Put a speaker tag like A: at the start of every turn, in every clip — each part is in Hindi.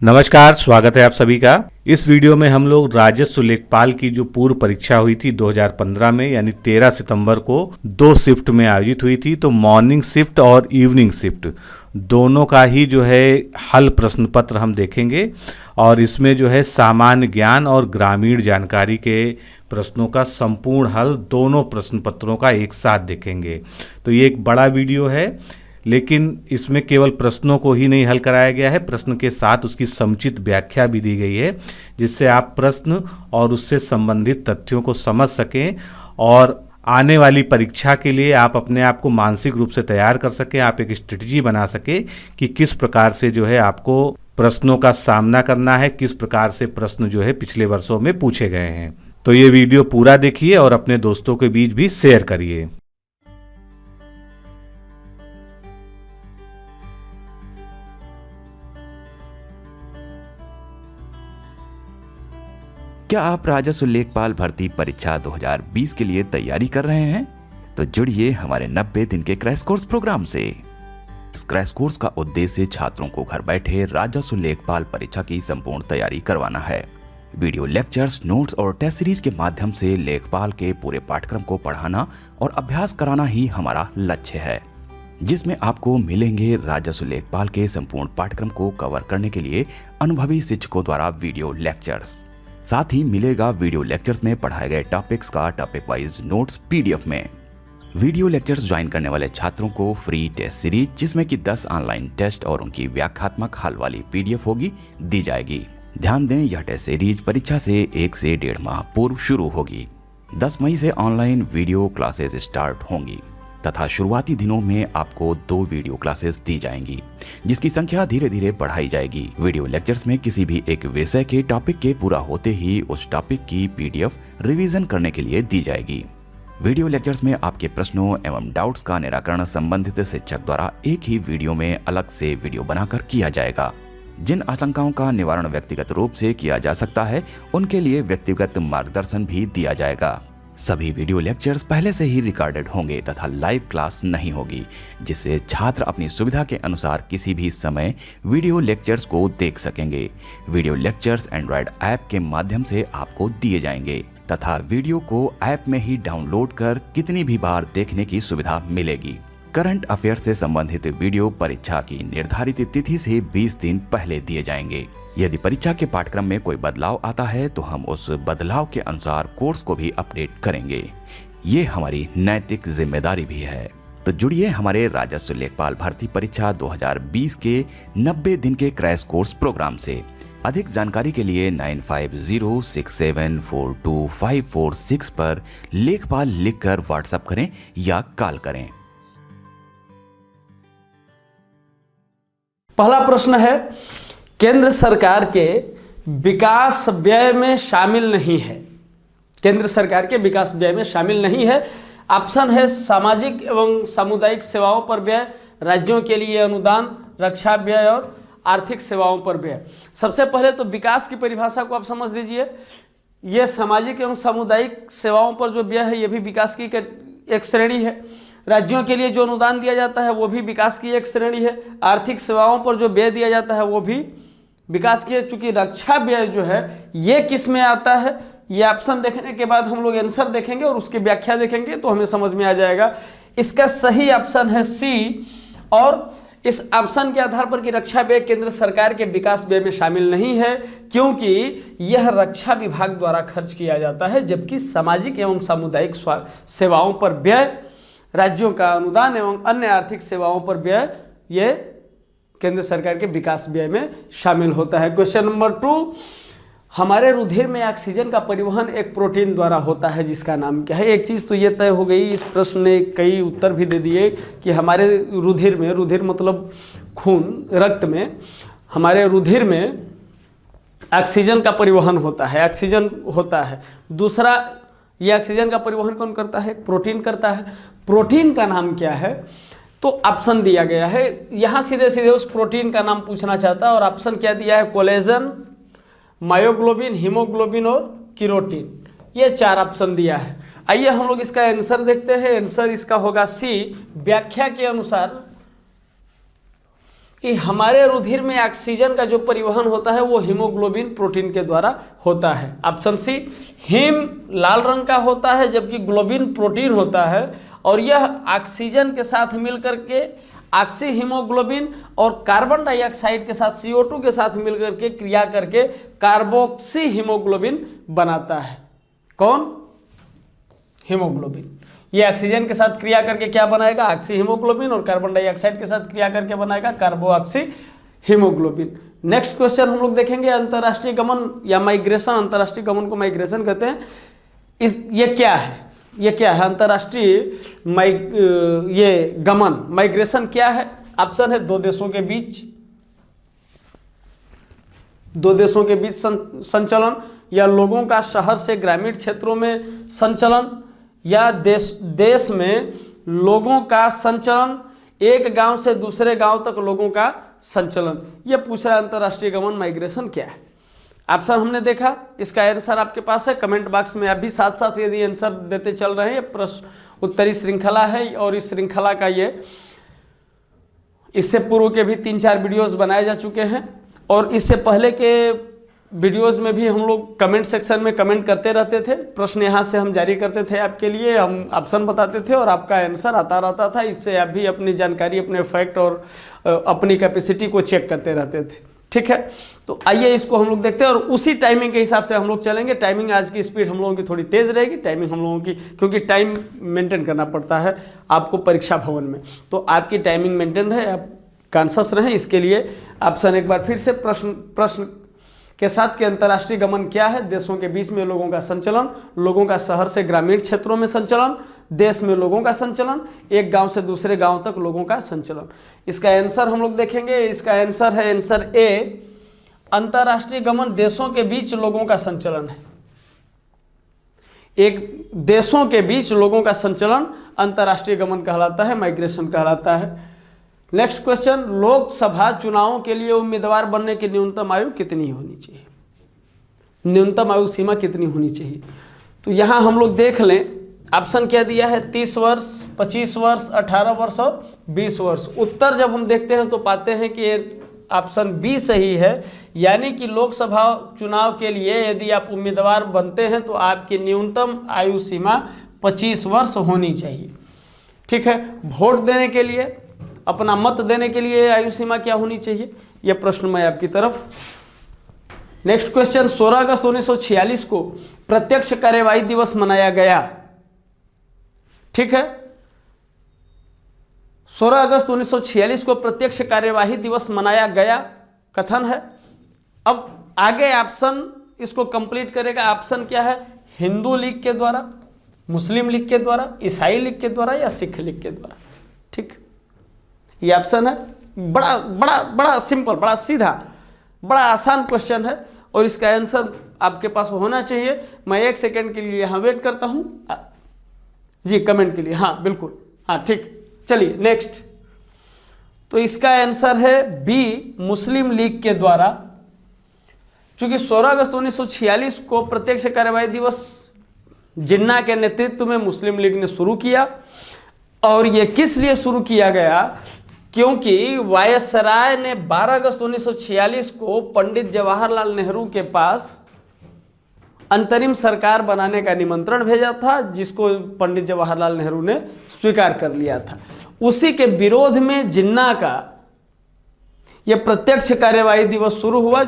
A: नमस्कार, स्वागत है आप सभी का। इस वीडियो में हम लोग राजस्व लेखपाल की जो पूर्व परीक्षा हुई थी 2015 में, यानी 13 सितंबर को 2 शिफ्ट में आयोजित हुई थी। तो मॉर्निंग शिफ्ट और इवनिंग शिफ्ट दोनों का ही जो है हल प्रश्न पत्र हम देखेंगे और इसमें जो है सामान्य ज्ञान और ग्रामीण जानकारी के प्रश्नों का संपूर्ण हल दोनों प्रश्न पत्रों का एक साथ देखेंगे। तो ये एक बड़ा वीडियो है, लेकिन इसमें केवल प्रश्नों को ही नहीं हल कराया गया है, प्रश्न के साथ उसकी समुचित व्याख्या भी दी गई है, जिससे आप प्रश्न और उससे संबंधित तथ्यों को समझ सकें और आने वाली परीक्षा के लिए आप अपने आप को मानसिक रूप से तैयार कर सकें। आप एक स्ट्रेटजी बना सकें कि किस प्रकार से जो है आपको प्रश्नों का सामना करना है, किस प्रकार से प्रश्न जो है पिछले वर्षों में पूछे गए हैं। तो ये वीडियो पूरा देखिए और अपने दोस्तों के बीच भी शेयर करिए।
B: क्या आप राजस्व लेखपाल भर्ती परीक्षा 2020 के लिए तैयारी कर रहे हैं? तो जुड़िए हमारे 90 दिन के क्रैश कोर्स प्रोग्राम से। इस क्रैश कोर्स का उद्देश्य छात्रों को घर बैठे राजस्व लेखपाल परीक्षा की संपूर्ण तैयारी करवाना है। वीडियो लेक्चर्स, नोट्स और टेस्ट सीरीज के माध्यम से लेखपाल के पूरे पाठ्यक्रम को पढ़ाना और अभ्यास कराना ही हमारा लक्ष्य है, जिसमें आपको मिलेंगे राजस्व लेखपाल के संपूर्ण पाठ्यक्रम को कवर करने के लिए अनुभवी शिक्षकों द्वारा वीडियो लेक्चर्स। साथ ही मिलेगा वीडियो लेक्चर्स में पढ़ाए गए टॉपिक्स का टॉपिक वाइज नोट्स पीडीएफ में। वीडियो लेक्चर्स ज्वाइन करने वाले छात्रों को फ्री टेस्ट सीरीज, जिसमें कि 10 ऑनलाइन टेस्ट और उनकी व्याख्यात्मक हल वाली पीडीएफ होगी, दी जाएगी। ध्यान दें, यह टेस्ट सीरीज परीक्षा से 1 से 1.5 माह पूर्व शुरू होगी। 10 मई से ऑनलाइन वीडियो क्लासेस स्टार्ट होंगी तथा शुरुआती दिनों में आपको 2 वीडियो क्लासेस दी जाएंगी, जिसकी संख्या धीरे धीरे बढ़ाई जाएगी। वीडियो लेक्चर्स में किसी भी एक विषय के टॉपिक के पूरा होते ही उस टॉपिक की पीडीएफ रिवीजन करने के लिए दी जाएगी। वीडियो लेक्चर्स में आपके प्रश्नों एवं डाउट्स का निराकरण संबंधित शिक्षक द्वारा एक ही वीडियो में अलग से वीडियो बनाकर किया जाएगा। जिन आशंकाओं का निवारण व्यक्तिगत रूप से किया जा सकता है, उनके लिए व्यक्तिगत मार्गदर्शन भी दिया जाएगा। सभी वीडियो लेक्चर्स पहले से ही रिकॉर्डेड होंगे तथा लाइव क्लास नहीं होगी, जिससे छात्र अपनी सुविधा के अनुसार किसी भी समय वीडियो लेक्चर्स को देख सकेंगे। वीडियो लेक्चर्स एंड्रॉयड ऐप के माध्यम से आपको दिए जाएंगे तथा वीडियो को ऐप में ही डाउनलोड कर कितनी भी बार देखने की सुविधा मिलेगी। करंट अफेयर से संबंधित वीडियो परीक्षा की निर्धारित तिथि से 20 दिन पहले दिए जाएंगे। यदि परीक्षा के पाठ्यक्रम में कोई बदलाव आता है तो हम उस बदलाव के अनुसार कोर्स को भी अपडेट करेंगे। ये हमारी नैतिक जिम्मेदारी भी है। तो जुड़िए हमारे राजस्व लेखपाल भर्ती परीक्षा 2020 के 90 दिन के क्रैश कोर्स प्रोग्राम से। अधिक जानकारी के लिए 9506742546 पर लेखपाल लिखकर व्हाट्सएप करें या कॉल करें।
C: पहला प्रश्न है, केंद्र सरकार के विकास व्यय में शामिल नहीं है। केंद्र सरकार के विकास व्यय में शामिल नहीं है। ऑप्शन है सामाजिक एवं सामुदायिक सेवाओं पर व्यय, राज्यों के लिए अनुदान, रक्षा व्यय और आर्थिक सेवाओं पर व्यय। सबसे पहले तो विकास की परिभाषा को आप समझ लीजिए। ये सामाजिक एवं सामुदायिक सेवाओं पर जो व्यय है, ये भी विकास की एक श्रेणी है। राज्यों के लिए जो अनुदान दिया जाता है वो भी विकास की एक श्रेणी है। आर्थिक सेवाओं पर जो व्यय दिया जाता है वो भी विकास की है। चूंकि रक्षा व्यय जो है ये किस में आता है, ये ऑप्शन देखने के बाद हम लोग आंसर देखेंगे और उसकी व्याख्या देखेंगे तो हमें समझ में आ जाएगा। इसका सही ऑप्शन है सी, और इस ऑप्शन के आधार पर कि रक्षा व्यय केंद्र सरकार के विकास व्यय में शामिल नहीं है, क्योंकि यह रक्षा विभाग द्वारा खर्च किया जाता है, जबकि सामाजिक एवं सामुदायिक सेवाओं पर व्यय, राज्यों का अनुदान एवं अन्य आर्थिक सेवाओं पर व्यय ये केंद्र सरकार के विकास व्यय में शामिल होता है। क्वेश्चन नंबर 2, हमारे रुधिर में ऑक्सीजन का परिवहन एक प्रोटीन द्वारा होता है, जिसका नाम क्या है। एक चीज़ तो ये तय हो गई, इस प्रश्न ने कई उत्तर भी दे दिए कि हमारे रुधिर में, रुधिर मतलब खून, रक्त में, हमारे रुधिर में ऑक्सीजन का परिवहन होता है, ऑक्सीजन होता है। दूसरा, ये ऑक्सीजन का परिवहन कौन करता है? प्रोटीन करता है। प्रोटीन का नाम क्या है? तो ऑप्शन दिया गया है, यहाँ सीधे सीधे उस प्रोटीन का नाम पूछना चाहता है और ऑप्शन क्या दिया है? कोलेजन, मायोग्लोबिन, हीमोग्लोबिन और कीरोटिन, ये 4 ऑप्शन दिया है। आइए हम लोग इसका आंसर देखते हैं। आंसर इसका होगा सी। व्याख्या के अनुसार कि हमारे रुधिर में ऑक्सीजन का जो परिवहन होता है वो हीमोग्लोबिन प्रोटीन के द्वारा होता है। ऑप्शन सी, हीम लाल रंग का होता है जबकि ग्लोबिन प्रोटीन होता है और यह ऑक्सीजन के साथ मिलकर के ऑक्सी हीमोग्लोबिन और कार्बन डाइऑक्साइड के साथ CO2 के साथ मिलकर के क्रिया करके कार्बोक्सी हीमोग्लोबिन बनाता है। कौन? हीमोग्लोबिन। ये ऑक्सीजन के साथ क्रिया करके क्या बनाएगा? ऑक्सी हीमोग्लोबिन और कार्बन डाइऑक्साइड के साथ क्रिया करके बनाएगा कार्बोऑक्सी हीमोग्लोबिन। नेक्स्ट क्वेश्चन हम लोग देखेंगे अंतर्राष्ट्रीय गमन या माइग्रेशन। अंतर्राष्ट्रीय गमन को माइग्रेशन कहते हैं। ये क्या है? ये क्या है अंतर्राष्ट्रीय ये गमन माइग्रेशन क्या है? ऑप्शन है दो देशों के बीच संचलन, या लोगों का शहर से ग्रामीण क्षेत्रों में संचलन, या देश में लोगों का संचलन, एक गांव से दूसरे गांव तक लोगों का संचलन। यह पूछ रहा है अंतर्राष्ट्रीय गमन माइग्रेशन क्या है। ऑप्शन हमने देखा, इसका आंसर आपके पास है। कमेंट बॉक्स में आप भी साथ साथ यदि आंसर देते चल रहे हैं। ये प्रश्न उत्तरी श्रृंखला है और इस श्रृंखला का इससे पूर्व के भी 3-4 वीडियोस बनाए जा चुके हैं और इससे पहले के वीडियोस में भी हम लोग कमेंट सेक्शन में कमेंट करते रहते थे। प्रश्न यहाँ से हम जारी करते थे आपके लिए, हम ऑप्शन बताते थे और आपका आंसर आता रहता था। इससे आप भी अपनी जानकारी, अपने फैक्ट और अपनी कैपेसिटी को चेक करते रहते थे। ठीक है, तो आइए इसको हम लोग देखते हैं और उसी टाइमिंग के हिसाब से हम लोग चलेंगे। टाइमिंग आज की स्पीड हम लोगों की थोड़ी तेज़ रहेगी। टाइमिंग हम लोगों की, क्योंकि टाइम मेंटेन करना पड़ता है आपको परीक्षा भवन में, तो आपकी टाइमिंग मेंटेन है, आप कॉन्शियस रहें। इसके लिए ऑप्शन एक बार फिर से प्रश्न के साथ कि अंतर्राष्ट्रीय गमन क्या है? देशों के बीच में लोगों का संचलन, लोगों का शहर से ग्रामीण क्षेत्रों में संचलन, देश में लोगों का संचलन, एक गांव से दूसरे गांव तक लोगों का संचलन। इसका आंसर हम लोग देखेंगे। इसका आंसर है आंसर ए, अंतर्राष्ट्रीय गमन देशों के बीच लोगों का संचलन है। एक देशों के बीच लोगों का संचलन अंतर्राष्ट्रीय गमन कहलाता है, माइग्रेशन कहलाता है। नेक्स्ट क्वेश्चन, लोकसभा चुनावों के लिए उम्मीदवार बनने की न्यूनतम आयु कितनी होनी चाहिए? न्यूनतम आयु सीमा कितनी होनी चाहिए? तो यहाँ हम लोग देख लें, ऑप्शन क्या दिया है? 30 वर्ष, 25 वर्ष, 18 वर्ष और 20 वर्ष। उत्तर जब हम देखते हैं तो पाते हैं कि ऑप्शन बी सही है, यानी कि लोकसभा चुनाव के लिए यदि आप उम्मीदवार बनते हैं तो आपकी न्यूनतम आयु सीमा 25 वर्ष होनी चाहिए। ठीक है, वोट देने के लिए, अपना मत देने के लिए आयु सीमा क्या होनी चाहिए? यह प्रश्न मैं आपकी तरफ। नेक्स्ट क्वेश्चन, 16 अगस्त 1946 को प्रत्यक्ष कार्यवाही दिवस मनाया गया। ठीक है, 16 अगस्त 1946 को प्रत्यक्ष कार्यवाही दिवस मनाया गया कथन है। अब आगे ऑप्शन इसको कंप्लीट करेगा। ऑप्शन क्या है? हिंदू लीग के द्वारा, मुस्लिम लीग के द्वारा, ईसाई लीग के द्वारा या सिख लीग के द्वारा। ठीक, ये ऑप्शन है। बड़ा बड़ा बड़ा सिंपल, बड़ा सीधा, बड़ा आसान क्वेश्चन है और इसका आंसर आपके पास होना चाहिए। मैं 1 सेकेंड के लिए यहाँ वेट करता हूँ जी, कमेंट के लिए। हाँ बिल्कुल, हाँ ठीक, चलिए नेक्स्ट। तो इसका आंसर है बी, मुस्लिम लीग के द्वारा। चूंकि 16 अगस्त 1946 को प्रत्यक्ष कार्यवाही दिवस जिन्ना के नेतृत्व में मुस्लिम लीग ने शुरू किया और ये किस लिए शुरू किया गया? क्योंकि वायसराय ने 12 अगस्त 1946 को पंडित जवाहरलाल नेहरू के पास अंतरिम सरकार बनाने का निमंत्रण भेजा था, जिसको पंडित जवाहरलाल नेहरू ने स्वीकार कर लिया था। उसी के विरोध में जिन्ना का यह प्रत्यक्ष कार्यवाही दिवस शुरू हुआ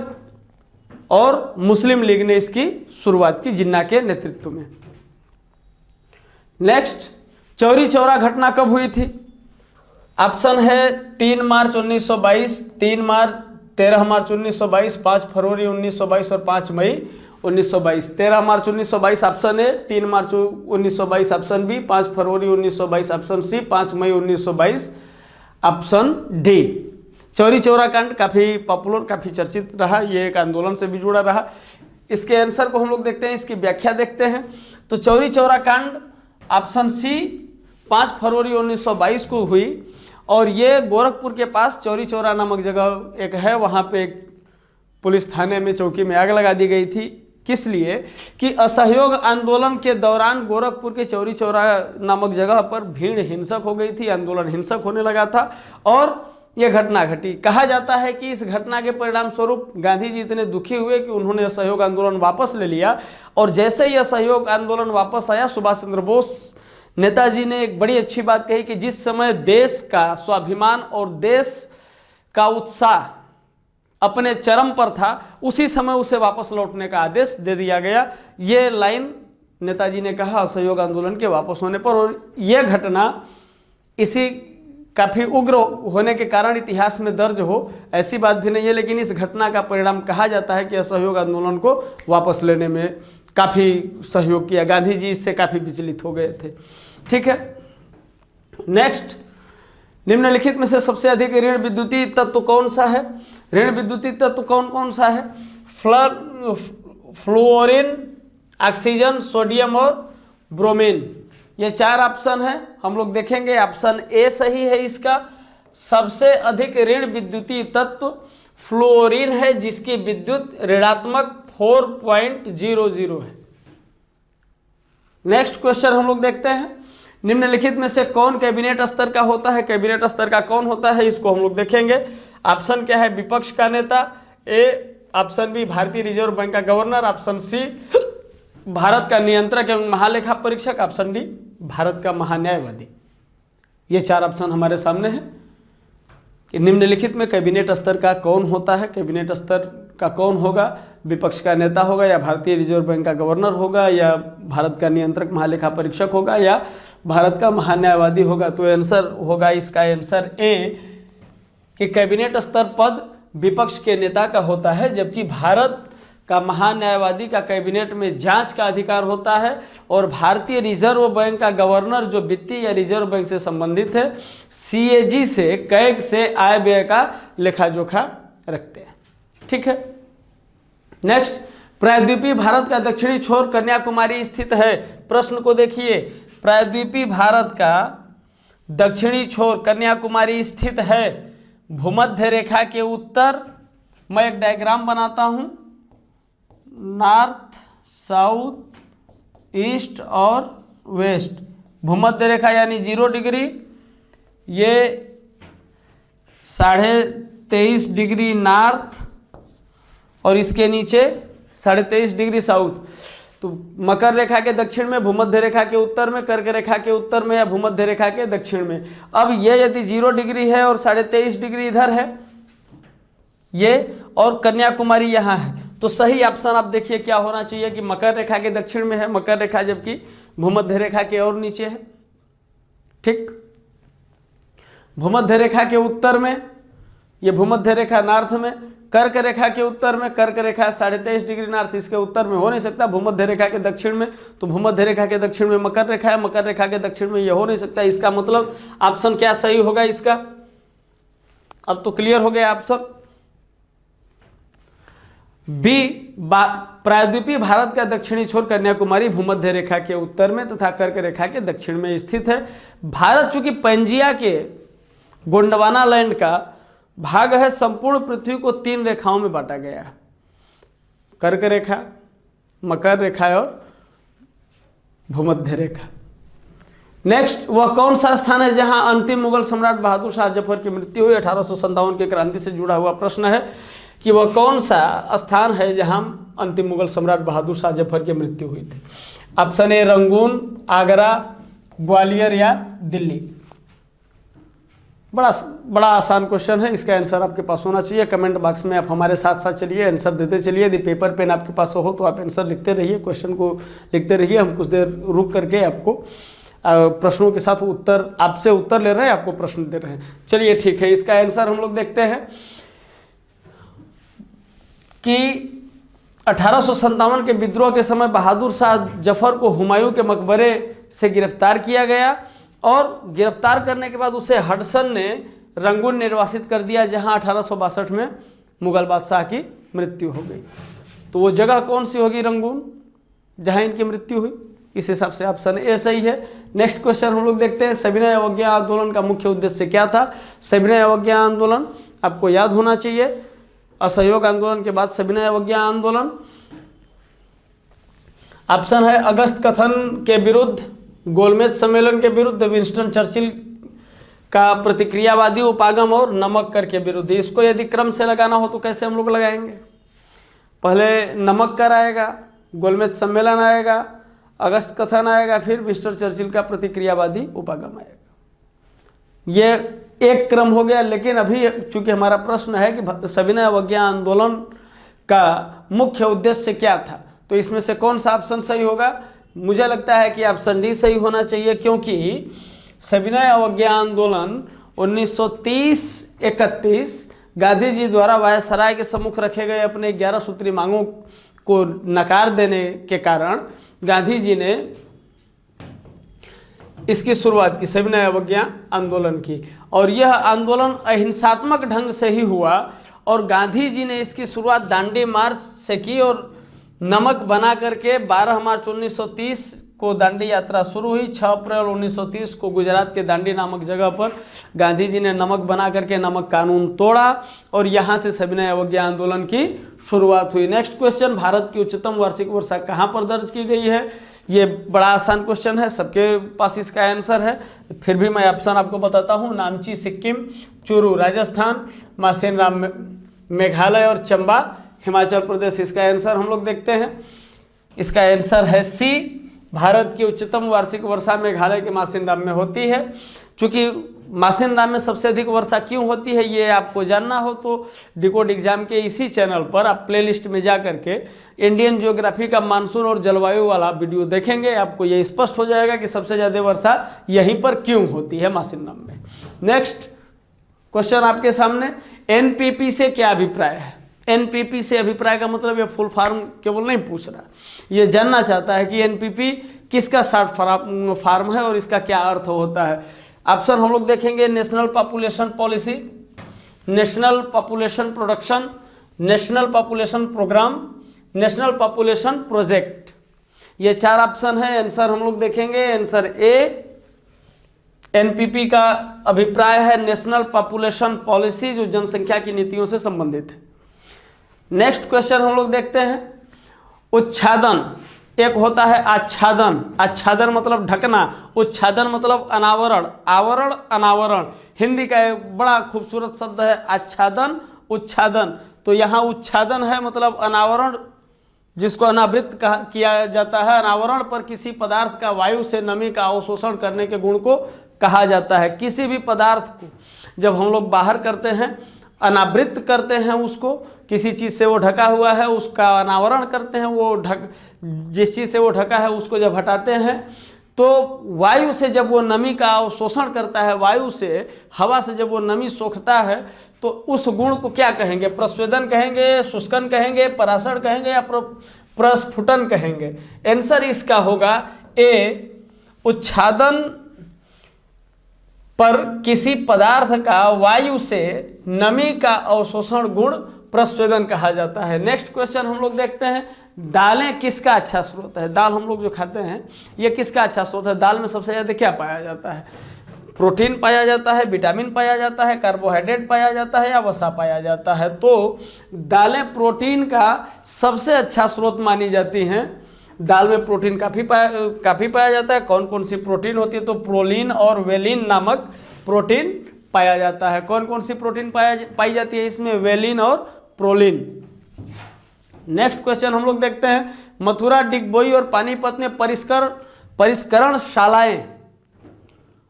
C: और मुस्लिम लीग ने इसकी शुरुआत की जिन्ना के नेतृत्व में। नेक्स्ट, चौरी चौरा घटना कब हुई थी? ऑप्शन है 3 मार्च 1922, 13 मार्च 1922, 5 फरवरी 1922 और 5 मई 1922। 13 मार्च 1922 ऑप्शन ए, 3 मार्च 1922 ऑप्शन बी, 5 फरवरी 1922 ऑप्शन सी, 5 मई 1922 ऑप्शन डी। चौरी चौरा कांड काफ़ी पॉपुलर, काफ़ी चर्चित रहा, ये एक आंदोलन से भी जुड़ा रहा। इसके आंसर को हम लोग देखते हैं, इसकी व्याख्या देखते हैं। तो चौरी चौरा कांड ऑप्शन सी 5 फरवरी 1922 को हुई और ये गोरखपुर के पास चौरी चौरा नामक जगह एक है, वहाँ पे एक पुलिस थाने में चौकी में आग लगा दी गई थी। किस लिए? कि असहयोग आंदोलन के दौरान गोरखपुर के चौरी चौरा नामक जगह पर भीड़ हिंसक हो गई थी, आंदोलन हिंसक होने लगा था और ये घटना घटी। कहा जाता है कि इस घटना के परिणाम स्वरूप गांधी जी इतने दुखी हुए कि उन्होंने असहयोग आंदोलन वापस ले लिया, और जैसे ही असहयोग आंदोलन वापस आया, सुभाष चंद्र बोस नेताजी ने एक बड़ी अच्छी बात कही कि जिस समय देश का स्वाभिमान और देश का उत्साह अपने चरम पर था, उसी समय उसे वापस लौटने का आदेश दे दिया गया। ये लाइन नेताजी ने कहा असहयोग आंदोलन के वापस होने पर, और यह घटना इसी काफ़ी उग्र होने के कारण इतिहास में दर्ज हो, ऐसी बात भी नहीं है, लेकिन इस घटना का परिणाम कहा जाता है कि असहयोग आंदोलन को वापस लेने में काफ़ी सहयोग किया। गांधी जी इससे काफ़ी विचलित हो गए थे। ठीक है, नेक्स्ट, निम्नलिखित में से सबसे अधिक ऋण विद्युतीय तत्व कौन सा है? ऋण विद्युतीय तत्व कौन कौन सा है? फ्लोरीन, ऑक्सीजन, सोडियम और ब्रोमीन। ये 4 ऑप्शन है, हम लोग देखेंगे। ऑप्शन ए सही है इसका। सबसे अधिक ऋण विद्युतीय तत्व फ्लोरीन है, जिसकी विद्युत ऋणात्मक 4.00 है। नेक्स्ट क्वेश्चन हम लोग देखते हैं, निम्नलिखित में से कौन कैबिनेट स्तर का होता है? कैबिनेट स्तर का कौन होता है, इसको हम लोग देखेंगे। ऑप्शन क्या है? विपक्ष का नेता, ए। ऑप्शन बी भारतीय रिजर्व बैंक का गवर्नर, ऑप्शन सी भारत का नियंत्रक एवं महालेखा परीक्षक, ऑप्शन डी भारत का महान्यायवादी। ये 4 ऑप्शन हमारे सामने हैं कि निम्नलिखित में कैबिनेट स्तर का कौन होता है। कैबिनेट स्तर का कौन होगा? विपक्ष का नेता होगा, या भारतीय रिजर्व बैंक का गवर्नर होगा, या भारत का नियंत्रक महालेखा परीक्षक होगा, या भारत का महान्यायवादी होगा। तो आंसर होगा इसका आंसर ए कि कैबिनेट स्तर पद विपक्ष के नेता का होता है, जबकि भारत का महान्यायवादी का कैबिनेट में जांच का अधिकार होता है, और भारतीय रिजर्व बैंक का गवर्नर जो वित्तीय या रिजर्व बैंक से संबंधित है, सीएजी से कैग से आय व्यय का लेखा जोखा रखते हैं। ठीक है, नेक्स्ट, प्रायद्वीपीय भारत का दक्षिणी छोर कन्याकुमारी स्थित है। प्रश्न को देखिए, प्रायद्वीपीय भारत का दक्षिणी छोर कन्याकुमारी स्थित है। भूमध्य रेखा के उत्तर, मैं एक डायग्राम बनाता हूं, नॉर्थ, साउथ, ईस्ट और वेस्ट। भूमध्य रेखा यानी 0 डिग्री, ये 23.5 डिग्री नॉर्थ, और इसके नीचे 23.5 डिग्री साउथ। तो मकर रेखा के दक्षिण में, भूमध्य रेखा के उत्तर में, कर्क रेखा के उत्तर में, या भूमध्य रेखा के दक्षिण में। अब ये यदि 0 डिग्री है और 23.5 डिग्री इधर है ये, और कन्याकुमारी यहाँ है, तो सही ऑप्शन आप देखिए क्या होना चाहिए कि मकर रेखा के दक्षिण में है मकर रेखा, जबकि भूमध्य रेखा के और नीचे है। ठीक, भूमध्य रेखा के उत्तर में, ये भूमध्य रेखा नॉर्थ में, कर्क रेखा के उत्तर में, कर्क रेखा 23.5 डिग्री नॉर्थ, इसके उत्तर में हो नहीं सकता। भूमध्य रेखा के दक्षिण में, तो भूमध्य रेखा के दक्षिण में मकर रेखा है, मकर रेखा के दक्षिण में ये हो नहीं सकता। इसका मतलब ऑप्शन क्या सही होगा इसका? अब तो क्लियर हो गया ऑप्शन बी, प्रायद्वीपीय भारत का दक्षिणी छोर कन्याकुमारी भूमध्य रेखा के उत्तर में तथा कर्क रेखा के दक्षिण में स्थित है। भारत चूंकि पंजिया के गोंडवाना लैंड का भाग है, संपूर्ण पृथ्वी को 3 रेखाओं में बांटा गया है, कर्क रेखा, मकर रेखा और भूमध्य रेखा। नेक्स्ट, वह कौन सा स्थान है जहां अंतिम मुगल सम्राट बहादुर शाह जफर की मृत्यु हुई? 1857 के क्रांति से जुड़ा हुआ प्रश्न है कि वह कौन सा स्थान है जहां अंतिम मुगल सम्राट बहादुर शाह जफर की मृत्यु हुई थी? Option A Rangoon, Agra, Gwalior या दिल्ली। बड़ा आसान क्वेश्चन है, इसका आंसर आपके पास होना चाहिए। कमेंट बॉक्स में आप हमारे साथ साथ चलिए, आंसर देते चलिए। यदि पेपर पेन आपके पास हो तो आप आंसर लिखते रहिए, क्वेश्चन को लिखते रहिए। हम कुछ देर रुक करके आपको प्रश्नों के साथ उत्तर, आपसे उत्तर ले रहे हैं, आपको प्रश्न दे रहे हैं। चलिए ठीक है, इसका आंसर हम लोग देखते हैं कि 1857 के विद्रोह के समय बहादुर शाह जफर को हुमायूं के मकबरे से गिरफ्तार किया गया, और गिरफ्तार करने के बाद उसे हडसन ने रंगून निर्वासित कर दिया, जहां 1862 में मुगल बादशाह की मृत्यु हो गई। तो वो जगह कौन सी होगी? रंगून, जहां इनकी मृत्यु हुई। इस हिसाब से ऑप्शन ए सही है। नेक्स्ट क्वेश्चन हम लोग देखते हैं, सविनय अवज्ञा आंदोलन का मुख्य उद्देश्य क्या था? सविनय अवज्ञा आंदोलन आपको याद होना चाहिए, असहयोग आंदोलन के बाद सविनय अवज्ञा आंदोलन। ऑप्शन है अगस्त कथन के विरुद्ध, गोलमेज सम्मेलन के विरुद्ध, विंस्टन चर्चिल का प्रतिक्रियावादी उपागम और नमक कर के विरोधी। इसको यदि क्रम से लगाना हो तो कैसे हम लोग लगाएंगे? पहले नमक कर आएगा, गोलमेज सम्मेलन आएगा, अगस्त कथन आएगा, फिर मिस्टर चर्चिल का प्रतिक्रियावादी उपागम आएगा। ये एक क्रम हो गया। लेकिन अभी चूंकि हमारा प्रश्न है कि सविनय अवज्ञा आंदोलन का मुख्य उद्देश्य क्या था, तो इसमें से कौन सा ऑप्शन सही होगा? मुझे लगता है कि ऑप्शन डी सही होना चाहिए, क्योंकि सविनय अवज्ञा आंदोलन 1930-31 गांधी जी द्वारा वायसराय के सम्मुख रखे गए अपने 11 सूत्री मांगों को नकार देने के कारण गांधी जी ने इसकी शुरुआत की, सविनय अवज्ञा आंदोलन की। और यह आंदोलन अहिंसात्मक ढंग से ही हुआ और गांधी जी ने इसकी शुरुआत दांडी मार्च से की और नमक बना करके 12 मार्च 1930 को दांडी यात्रा शुरू हुई। 6 अप्रैल 1930 को गुजरात के दांडी नामक जगह पर गांधी जी ने नमक बना करके नमक कानून तोड़ा और यहाँ से सविनय अवज्ञा आंदोलन की शुरुआत हुई। नेक्स्ट क्वेश्चन, भारत की उच्चतम वार्षिक वर्षा कहाँ पर दर्ज की गई है? ये बड़ा आसान क्वेश्चन है, सबके पास इसका आंसर है, फिर भी मैं ऑप्शन आपको बताता हूँ। नामची सिक्किम, चूरू राजस्थान, मासेनराम मेघालय और चंबा हिमाचल प्रदेश। इसका आंसर हम लोग देखते हैं। इसका आंसर है सी, भारत की उच्चतम वार्षिक वर्षा मेघालय के मासिनराम में होती है। चूँकि मासिनराम में सबसे अधिक वर्षा क्यों होती है ये आपको जानना हो तो डिकोड एग्जाम के इसी चैनल पर आप प्लेलिस्ट में जा करके इंडियन ज्योग्राफी का मानसून और जलवायु वाला वीडियो देखेंगे, आपको ये स्पष्ट हो जाएगा कि सबसे ज़्यादा वर्षा यहीं पर क्यों होती है, मासिनराम में। नेक्स्ट क्वेश्चन आपके सामने, एनपीपी से क्या अभिप्राय है? एनपीपी से अभिप्राय का मतलब ये फुल फॉर्म केवल नहीं पूछ रहा, ये जानना चाहता है कि एनपीपी किसका शॉर्ट फॉर्म है और इसका क्या अर्थ होता है। ऑप्शन हम लोग देखेंगे, national population policy, national population production, national population program, national population project. ये 4 ऑप्शन है। आंसर हम लोग देखेंगे, आंसर ए, एनपीपी का अभिप्राय है नेशनल पॉपुलेशन पॉलिसी, जो जनसंख्या की नीतियों से संबंधित है। नेक्स्ट क्वेश्चन हम लोग देखते हैं, उच्छादन, एक होता है आच्छादन, आच्छादन मतलब ढकना, उच्छादन मतलब अनावरण, आवरण अनावरण। हिंदी का एक बड़ा खूबसूरत शब्द है आच्छादन, उच्छादन। तो यहाँ उच्छादन है मतलब अनावरण, जिसको अनावृत किया जाता है। अनावरण पर किसी पदार्थ का वायु से नमी का अवशोषण करने के गुण को कहा जाता है। किसी भी पदार्थ को जब हम लोग बाहर करते हैं, अनावृत करते हैं, उसको किसी चीज़ से वो ढका हुआ है उसका अनावरण करते हैं, वो जिस चीज़ से वो ढका है उसको जब हटाते हैं तो वायु से जब वो नमी का अवशोषण करता है, वायु से, हवा से जब वो नमी सोखता है तो उस गुण को क्या कहेंगे? प्रस्वेदन कहेंगे, शुष्कन कहेंगे, परासरण कहेंगे या प्रस्फुटन कहेंगे? आंसर इसका होगा ए, उच्छादन पर किसी पदार्थ का वायु से नमी का अवशोषण गुण प्रस्वेदन कहा जाता है। नेक्स्ट क्वेश्चन हम लोग देखते हैं, दालें किसका अच्छा स्रोत है? दाल हम लोग जो खाते हैं ये किसका अच्छा स्रोत है? दाल में सबसे ज़्यादा क्या पाया जाता है? प्रोटीन पाया जाता है, विटामिन पाया जाता है, कार्बोहाइड्रेट पाया जाता है या वसा पाया जाता है? तो दालें प्रोटीन का सबसे अच्छा स्रोत मानी जाती हैं। दाल में प्रोटीन काफ़ी पाया जाता है। कौन कौन सी प्रोटीन होती है? तो प्रोलीन और वेलिन नामक प्रोटीन पाया जाता है। कौन कौन सी प्रोटीन पाई जाती है इसमें? वेलिन और प्रोलीन। नेक्स्ट क्वेश्चन हम लोग देखते हैं, मथुरा, डिगबोई और पानीपत में परिष्करण शालाएं,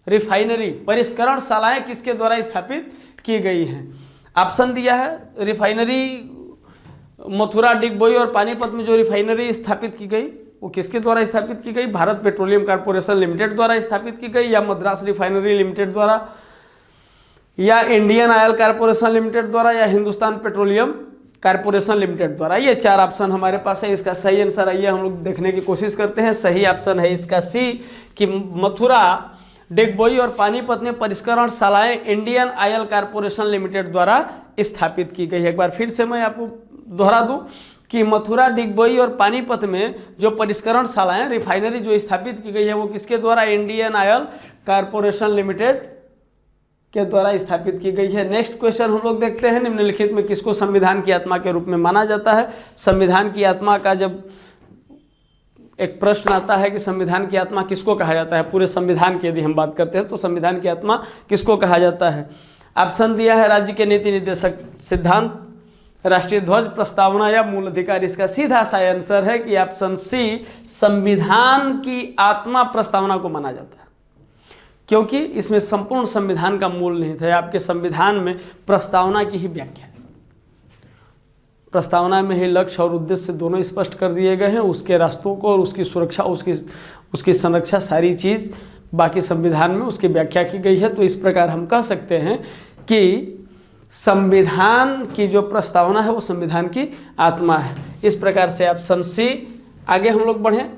C: रिफाइनरी परिष्करणशालाएं किसके द्वारा स्थापित की गई हैं? ऑप्शन दिया है, रिफाइनरी मथुरा, डिगबोई और पानीपत में जो रिफाइनरी स्थापित की गई वो किसके द्वारा स्थापित की गई? भारत पेट्रोलियम कॉर्पोरेशन लिमिटेड द्वारा स्थापित की गई, या मद्रास रिफाइनरी लिमिटेड द्वारा, या इंडियन ऑयल कॉर्पोरेशन लिमिटेड द्वारा, या हिंदुस्तान पेट्रोलियम कॉर्पोरेशन लिमिटेड द्वारा। ये 4 ऑप्शन हमारे पास है। इसका सही आंसर आइए हम लोग देखने की कोशिश करते हैं। सही ऑप्शन है इसका सी, कि मथुरा, डिगबोई और पानीपत में परिष्करणशालाएं इंडियन ऑयल कॉर्पोरेशन लिमिटेड द्वारा स्थापित की गई है। एक बार फिर से मैं आपको दोहरा दूं कि मथुरा, डिगबोई और पानीपत में जो परिष्करणशालाएं, रिफाइनरी जो स्थापित की गई है वो किसके द्वारा? इंडियन ऑयल कॉर्पोरेशन लिमिटेड के द्वारा स्थापित की गई है। नेक्स्ट क्वेश्चन हम लोग देखते हैं, निम्नलिखित में किसको संविधान की आत्मा के रूप में माना जाता है? संविधान की आत्मा का जब एक प्रश्न आता है कि संविधान की आत्मा किसको कहा जाता है। पूरे संविधान की यदि हम बात करते हैं तो संविधान की आत्मा किसको कहा जाता है। ऑप्शन दिया है राज्य के नीति निर्देशक सिद्धांत, राष्ट्रीय ध्वज, प्रस्तावना या मूल अधिकार। इसका सीधा सा आंसर है कि ऑप्शन सी, संविधान की आत्मा प्रस्तावना को माना जाता है, क्योंकि इसमें संपूर्ण संविधान का मूल निहित है। आपके संविधान में प्रस्तावना की ही व्याख्या है, प्रस्तावना में ही लक्ष्य और उद्देश्य दोनों स्पष्ट कर दिए गए हैं, उसके रास्तों को और उसकी सुरक्षा, उसकी संरक्षा, सारी चीज़ बाकी संविधान में उसकी व्याख्या की गई है। तो इस प्रकार हम कह सकते हैं कि संविधान की जो प्रस्तावना है वो संविधान की आत्मा है। इस प्रकार से ऑप्शन सी। आगे हम लोग बढ़ें।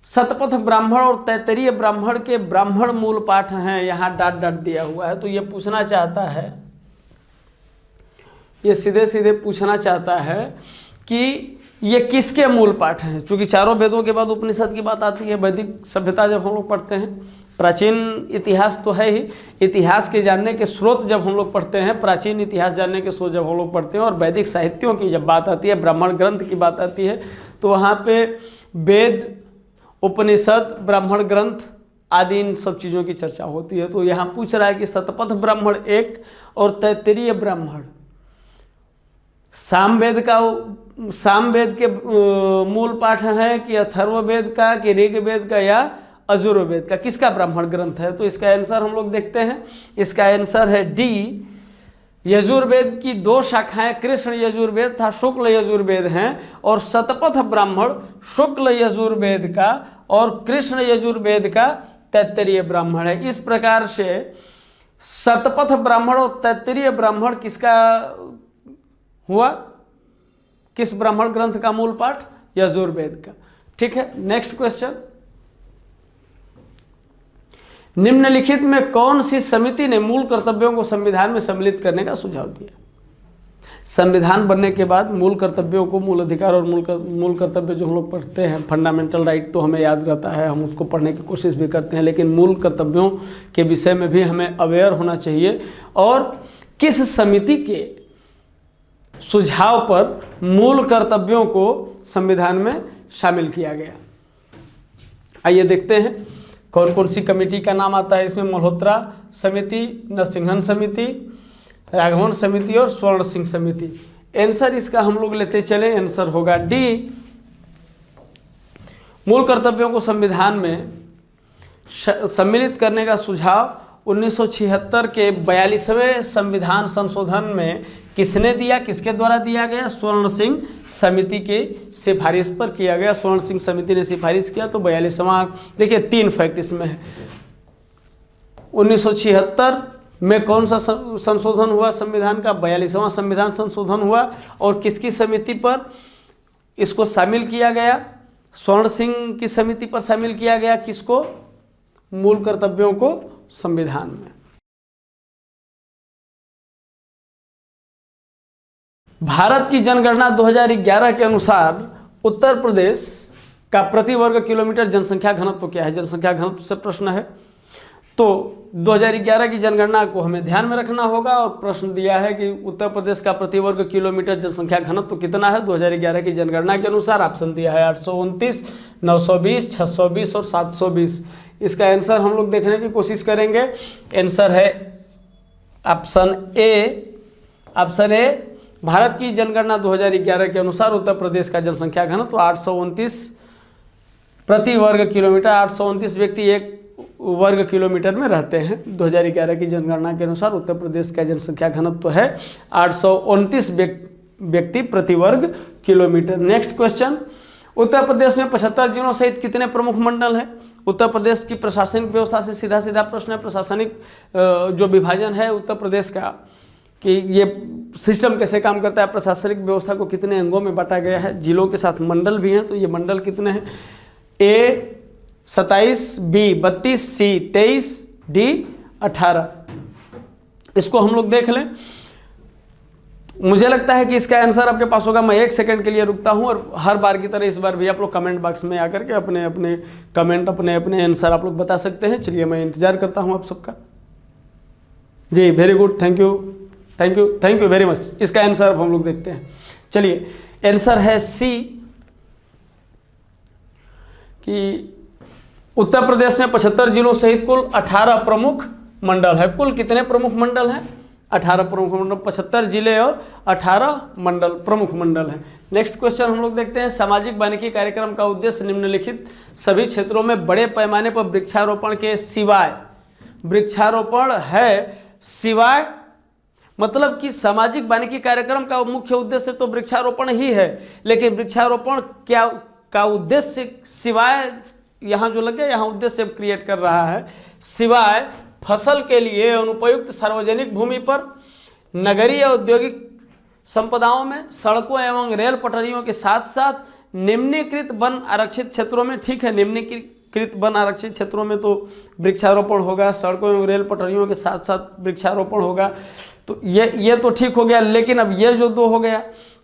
C: शतपथ ब्राह्मण और तैत्तरीय ब्राह्मण के ब्राह्मण मूल पाठ हैं, यहाँ डॉट डॉट दिया हुआ है। तो ये पूछना चाहता है, ये सीधे सीधे पूछना चाहता है कि ये किसके मूल पाठ हैं। चूँकि चारों वेदों के बाद उपनिषद की बात आती है, वैदिक सभ्यता जब हम लोग पढ़ते हैं, प्राचीन इतिहास तो है ही, इतिहास के जानने के स्रोत जब हम लोग पढ़ते हैं, प्राचीन इतिहास जानने के स्रोत जब हम लोग पढ़ते हैं और वैदिक साहित्यों की जब बात आती है, ब्राह्मण ग्रंथ की बात आती है, तो वहाँ पे वेद, उपनिषद, ब्राह्मण ग्रंथ आदि इन सब चीज़ों की चर्चा होती है। तो यहाँ पूछ रहा है कि शतपथ ब्राह्मण एक और तैत्तरीय ब्राह्मण सामवेद के मूल पाठ है कि अथर्ववेद का, कि ऋग्वेद का या यजुर्वेद का, किसका ब्राह्मण ग्रंथ है। तो इसका आंसर हम लोग देखते हैं। इसका आंसर है डी, यजुर्वेद की दो शाखाएं कृष्ण यजुर्वेद था शुक्ल यजुर्वेद हैं, और शतपथ ब्राह्मण शुक्ल यजुर्वेद का और कृष्ण यजुर्वेद का तैत्तरीय ब्राह्मण है। इस प्रकार से शतपथ ब्राह्मण और तैत्तरीय ब्राह्मण किसका हुआ, किस ब्राह्मण ग्रंथ का मूल पाठ, यजुर्वेद का। ठीक है, नेक्स्ट क्वेश्चन। निम्नलिखित में कौन सी समिति ने मूल कर्तव्यों को संविधान में सम्मिलित करने का सुझाव दिया। संविधान बनने के बाद मूल कर्तव्यों को, मूल अधिकार और मूल कर्तव्य जो हम लोग पढ़ते हैं, फंडामेंटल राइट तो हमें याद रहता है, हम उसको पढ़ने की कोशिश भी करते हैं, लेकिन मूल कर्तव्यों के विषय में भी हमें अवेयर होना चाहिए। और किस समिति के सुझाव पर मूल कर्तव्यों को संविधान में शामिल किया गया। आइए देखते हैं कौन कौन सी कमेटी का नाम आता है इसमें। मल्होत्रा समिति, नरसिंहन समिति, राघवन समिति और स्वर्ण सिंह समिति। आंसर इसका हम लोग लेते चले, आंसर होगा डी। मूल कर्तव्यों को संविधान में सम्मिलित करने का सुझाव 1976 के 42वें संविधान संशोधन में किसने दिया, किसके द्वारा दिया गया, स्वर्ण सिंह समिति के सिफारिश पर किया गया। स्वर्ण सिंह समिति ने सिफारिश किया। तो 42वां, देखिए 3 फैक्ट इसमें है। 1976 में कौन सा संशोधन हुआ संविधान का, 42वां संविधान संशोधन हुआ, और किसकी समिति पर इसको शामिल किया गया, स्वर्ण सिंह की समिति पर शामिल किया गया। किसको, मूल कर्तव्यों को संविधान में। भारत की जनगणना 2011 के अनुसार उत्तर प्रदेश का प्रति वर्ग किलोमीटर जनसंख्या घनत्व क्या है। जनसंख्या घनत्व से प्रश्न है, तो 2011 की जनगणना को हमें ध्यान में रखना होगा। और प्रश्न दिया है कि उत्तर प्रदेश का प्रति वर्ग किलोमीटर जनसंख्या घनत्व कितना है 2011 की जनगणना के अनुसार। ऑप्शन दिया है 829, 920, 620 और 720। इसका आंसर हम लोग देखने की कोशिश करेंगे। आंसर है option A. Option A, Bharat की जनगणना 2011 के अनुसार उत्तर प्रदेश का जनसंख्या घनत्व 829 प्रति वर्ग किलोमीटर। 829 व्यक्ति एक वर्ग किलोमीटर में रहते हैं। 2011 की जनगणना के अनुसार उत्तर प्रदेश का जनसंख्या घनत्व है 829 व्यक्ति प्रति वर्ग kilometre. Next question. Uttar Pradesh में 75 जिलों सहित कितने प्रमुख मंडल हैं। उत्तर प्रदेश की प्रशासनिक व्यवस्था से सीधा सीधा प्रश्न है। प्रशासनिक जो विभाजन है उत्तर प्रदेश का, कि ये सिस्टम कैसे काम करता है, प्रशासनिक व्यवस्था को कितने अंगों में बांटा गया है, जिलों के साथ मंडल भी हैं। तो ये मंडल कितने हैं, ए 27, बी 32, सी 23, डी 18। इसको हम लोग देख लें। मुझे लगता है कि इसका आंसर आपके पास होगा। मैं 1 सेकंड के लिए रुकता हूं और हर बार की तरह इस बार भी आप लोग कमेंट बॉक्स में आकर के अपने अपने कमेंट, अपने अपने आंसर आप लोग बता सकते हैं। चलिए मैं इंतजार करता हूं आप सबका। जी very good, thank you, thank you, thank you very much. इसका आंसर अब हम लोग देखते हैं। चलिए आंसर है सी। कि उत्तर प्रदेश में 75 जिलों सहित कुल 18 प्रमुख मंडल है। कुल कितने प्रमुख मंडल हैं? 18 प्रमुख मंडल, 75 जिले और 18 मंडल, प्रमुख मंडल हैं। नेक्स्ट क्वेश्चन हम लोग देखते हैं, सामाजिक वानिकी कार्यक्रम का उद्देश्य निम्नलिखित सभी क्षेत्रों में बड़े पैमाने पर वृक्षारोपण के सिवाय, वृक्षारोपण है सिवाय, मतलब कि सामाजिक वानिकी कार्यक्रम का मुख्य उद्देश्य तो वृक्षारोपण ही है, लेकिन वृक्षारोपण क्या का उद्देश्य सिवाय, यहाँ जो लगे यहाँ उद्देश्य क्रिएट कर रहा है, सिवाय फसल के लिए अनुपयुक्त सार्वजनिक भूमि पर, नगरीय औद्योगिक संपदाओं में, सड़कों एवं रेल पटरियों के साथ साथ निम्नीकृत वन आरक्षित क्षेत्रों में। ठीक है, निम्नीकृत वन आरक्षित क्षेत्रों में तो वृक्षारोपण होगा, सड़कों एवं रेल पटरियों के साथ साथ वृक्षारोपण होगा, तो ये तो ठीक हो गया। लेकिन अब ये जो दो हो गया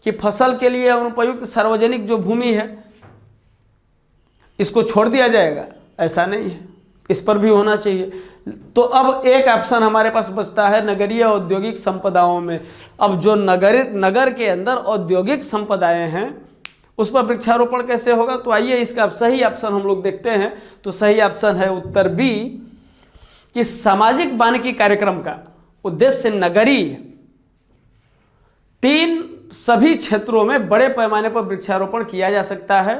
C: कि फसल के लिए अनुपयुक्त सार्वजनिक जो भूमि है इसको छोड़ दिया जाएगा, ऐसा नहीं है, इस पर भी होना चाहिए। तो अब एक ऑप्शन हमारे पास बचता है नगरीय औद्योगिक संपदाओं में। अब जो नगर के अंदर औद्योगिक संपदाएं हैं उस पर वृक्षारोपण कैसे होगा? तो आइए इसका सही ऑप्शन हम लोग देखते हैं। तो सही ऑप्शन है उत्तर बी कि सामाजिक वानिकी कार्यक्रम का उद्देश्य नगरीय 3 सभी क्षेत्रों में बड़े पैमाने पर वृक्षारोपण किया जा सकता है।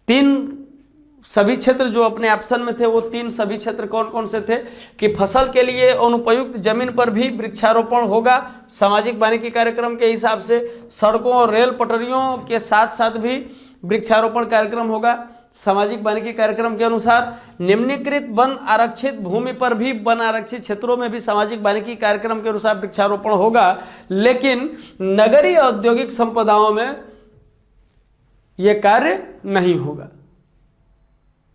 C: 3 सभी क्षेत्र जो अपने ऑप्शन में थे वो 3 सभी क्षेत्र कौन कौन से थे कि फसल के लिए अनुपयुक्त जमीन पर भी वृक्षारोपण होगा सामाजिक वानिकी कार्यक्रम के हिसाब से, सड़कों और रेल पटरियों के साथ साथ भी वृक्षारोपण कार्यक्रम होगा सामाजिक वानिकी कार्यक्रम के अनुसार, निम्नीकृत वन आरक्षित भूमि पर भी, वन आरक्षित क्षेत्रों में भी सामाजिक वानिकी कार्यक्रम के अनुसार वृक्षारोपण होगा, लेकिन नगरीय औद्योगिक संपदाओं में यह कार्य नहीं होगा।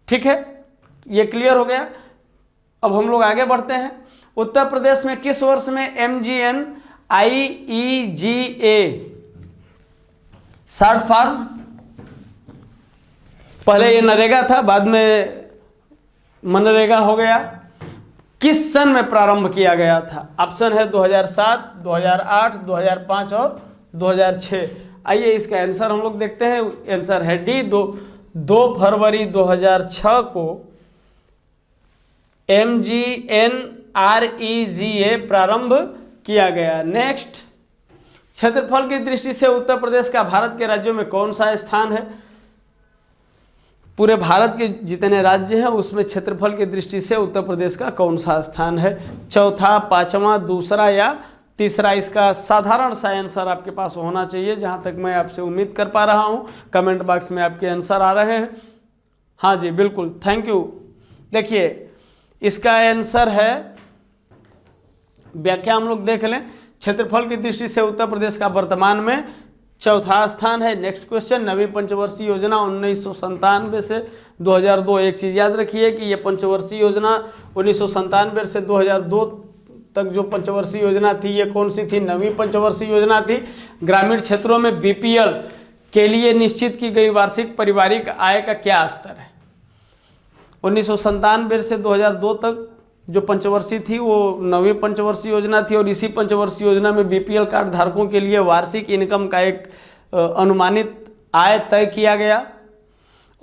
C: ठीक है, ये क्लियर हो गया। अब हम लोग आगे बढ़ते हैं। उत्तर प्रदेश में किस वर्ष में MGNIEGA शॉर्ट फॉर्म, पहले ये नरेगा था, बाद में मनरेगा हो गया, किस सन में प्रारंभ किया गया था? ऑप्शन है 2007, 2008, 2005 और 2006। आइए इसका आंसर हम लोग देखते हैं। आंसर है डी, 2 फरवरी 2006 को MGNREGA प्रारंभ किया गया। नेक्स्ट, क्षेत्रफल की दृष्टि से उत्तर प्रदेश का भारत के राज्यों में कौन सा स्थान है? पूरे भारत के जितने राज्य हैं उसमें क्षेत्रफल की दृष्टि से उत्तर प्रदेश का कौन सा स्थान है? चौथा, पांचवा, दूसरा या तीसरा? इसका साधारण सा आंसर आपके पास होना चाहिए, जहां तक मैं आपसे उम्मीद कर पा रहा हूं। कमेंट बॉक्स में आपके आंसर आ रहे हैं। हाँ जी बिल्कुल, थैंक यू। देखिए इसका आंसर है, व्याख्या हम लोग देख लें, क्षेत्रफल की दृष्टि से उत्तर प्रदेश का वर्तमान में चौथा स्थान है। नेक्स्ट क्वेश्चन, नवीं पंचवर्षीय योजना 1997 से 2002। एक चीज़ याद रखिए कि ये पंचवर्षीय योजना 1997 से 2002 तक जो पंचवर्षीय योजना थी ये कौन सी थी? नवीं पंचवर्षीय योजना थी। ग्रामीण क्षेत्रों में BPL के लिए निश्चित की गई वार्षिक पारिवारिक आय का क्या स्तर है? 1997 से 2002 तक जो पंचवर्षीय थी वो नवीं पंचवर्षीय योजना थी, और इसी पंचवर्षीय योजना में BPL कार्ड धारकों के लिए वार्षिक इनकम का एक अनुमानित आय तय किया गया।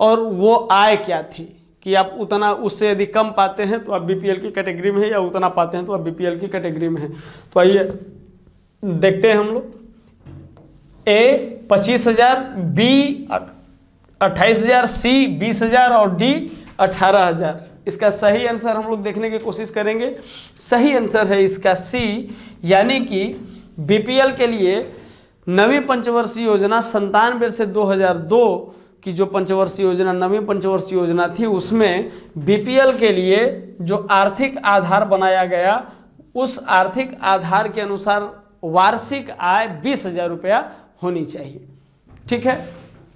C: और वो आय क्या थी कि आप उतना, उससे यदि कम पाते हैं तो आप BPL की कैटेगरी में हैं, या उतना पाते हैं तो आप BPL की कैटेगरी में हैं। तो आइए देखते हैं हम लोग। A 25,000, B 28,000, C 20,000 और D 18,000। इसका सही आंसर हम लोग देखने की कोशिश करेंगे। सही आंसर है इसका C, यानी कि BPL के लिए नवीं पंचवर्षीय योजना 97 से 2002 की जो पंचवर्षीय योजना, नवीं पंचवर्षीय योजना थी, उसमें BPL के लिए जो आर्थिक आधार बनाया गया, उस आर्थिक आधार के अनुसार वार्षिक आय 20,000 रुपया होनी चाहिए। ठीक है,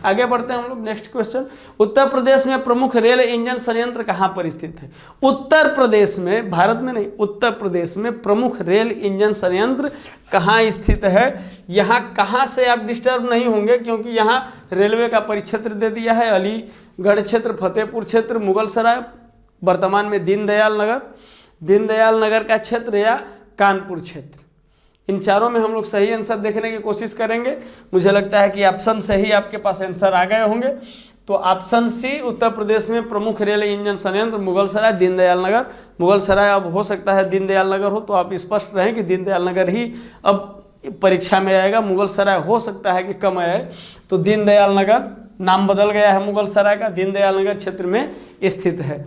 C: आगे बढ़ते हैं हम लोग। नेक्स्ट क्वेश्चन, उत्तर प्रदेश में प्रमुख रेल इंजन संयंत्र कहाँ पर स्थित है? उत्तर प्रदेश में, भारत में नहीं, उत्तर प्रदेश में प्रमुख रेल इंजन संयंत्र कहाँ स्थित है? यहाँ कहाँ से आप डिस्टर्ब नहीं होंगे, क्योंकि यहाँ रेलवे का परिक्षेत्र दे दिया है। अलीगढ़ क्षेत्र, फतेहपुर क्षेत्र, मुगलसराय, वर्तमान में दीनदयाल नगर का क्षेत्र या कानपुर क्षेत्र। इन चारों में हम लोग सही आंसर देखने की कोशिश करेंगे। मुझे लगता है कि ऑप्शन से ही आपके पास आंसर आ गए होंगे। तो ऑप्शन सी उत्तर प्रदेश में प्रमुख रेल इंजन संयंत्र मुगलसराय दीनदयाल नगर। मुगलसराय अब हो सकता है दीनदयाल नगर हो, तो आप स्पष्ट रहें कि दीनदयाल नगर ही अब परीक्षा में आएगा। मुगलसराय हो सकता है कि कम आए, तो दीनदयाल नगर नाम बदल गया है मुगलसराय का, दीनदयाल नगर क्षेत्र में स्थित है।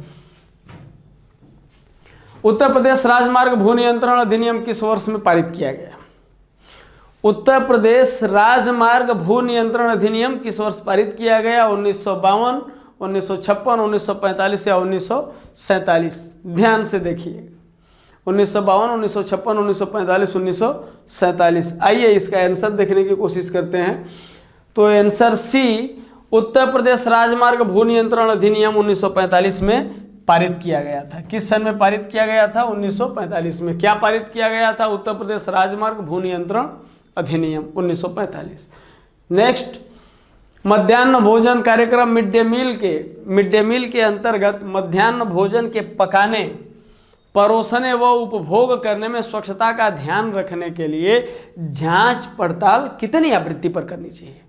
C: उत्तर प्रदेश राजमार्ग भू नियंत्रण अधिनियम किस वर्ष में पारित किया गया? उत्तर प्रदेश राजमार्ग भू नियंत्रण अधिनियम किस वर्ष पारित किया गया? 1952, 1956, 1945 या 1947? ध्यान से देखिए, 1952, 1956, 1945, 1947। आइए इसका आंसर देखने की कोशिश करते हैं। तो आंसर सी, उत्तर प्रदेश राजमार्ग भू नियंत्रण अधिनियम 1945 में पारित किया गया था। किस सन में पारित किया गया था? 1945 में। क्या पारित किया गया था? उत्तर प्रदेश राजमार्ग भू नियंत्रण अधिनियम 1945। नेक्स्ट, मध्याह्न भोजन कार्यक्रम मिड डे मील के अंतर्गत मध्याह्न भोजन के पकाने, परोसने व उपभोग करने में स्वच्छता का ध्यान रखने के लिए जांच पड़ताल कितनी आवृत्ति पर करनी चाहिए?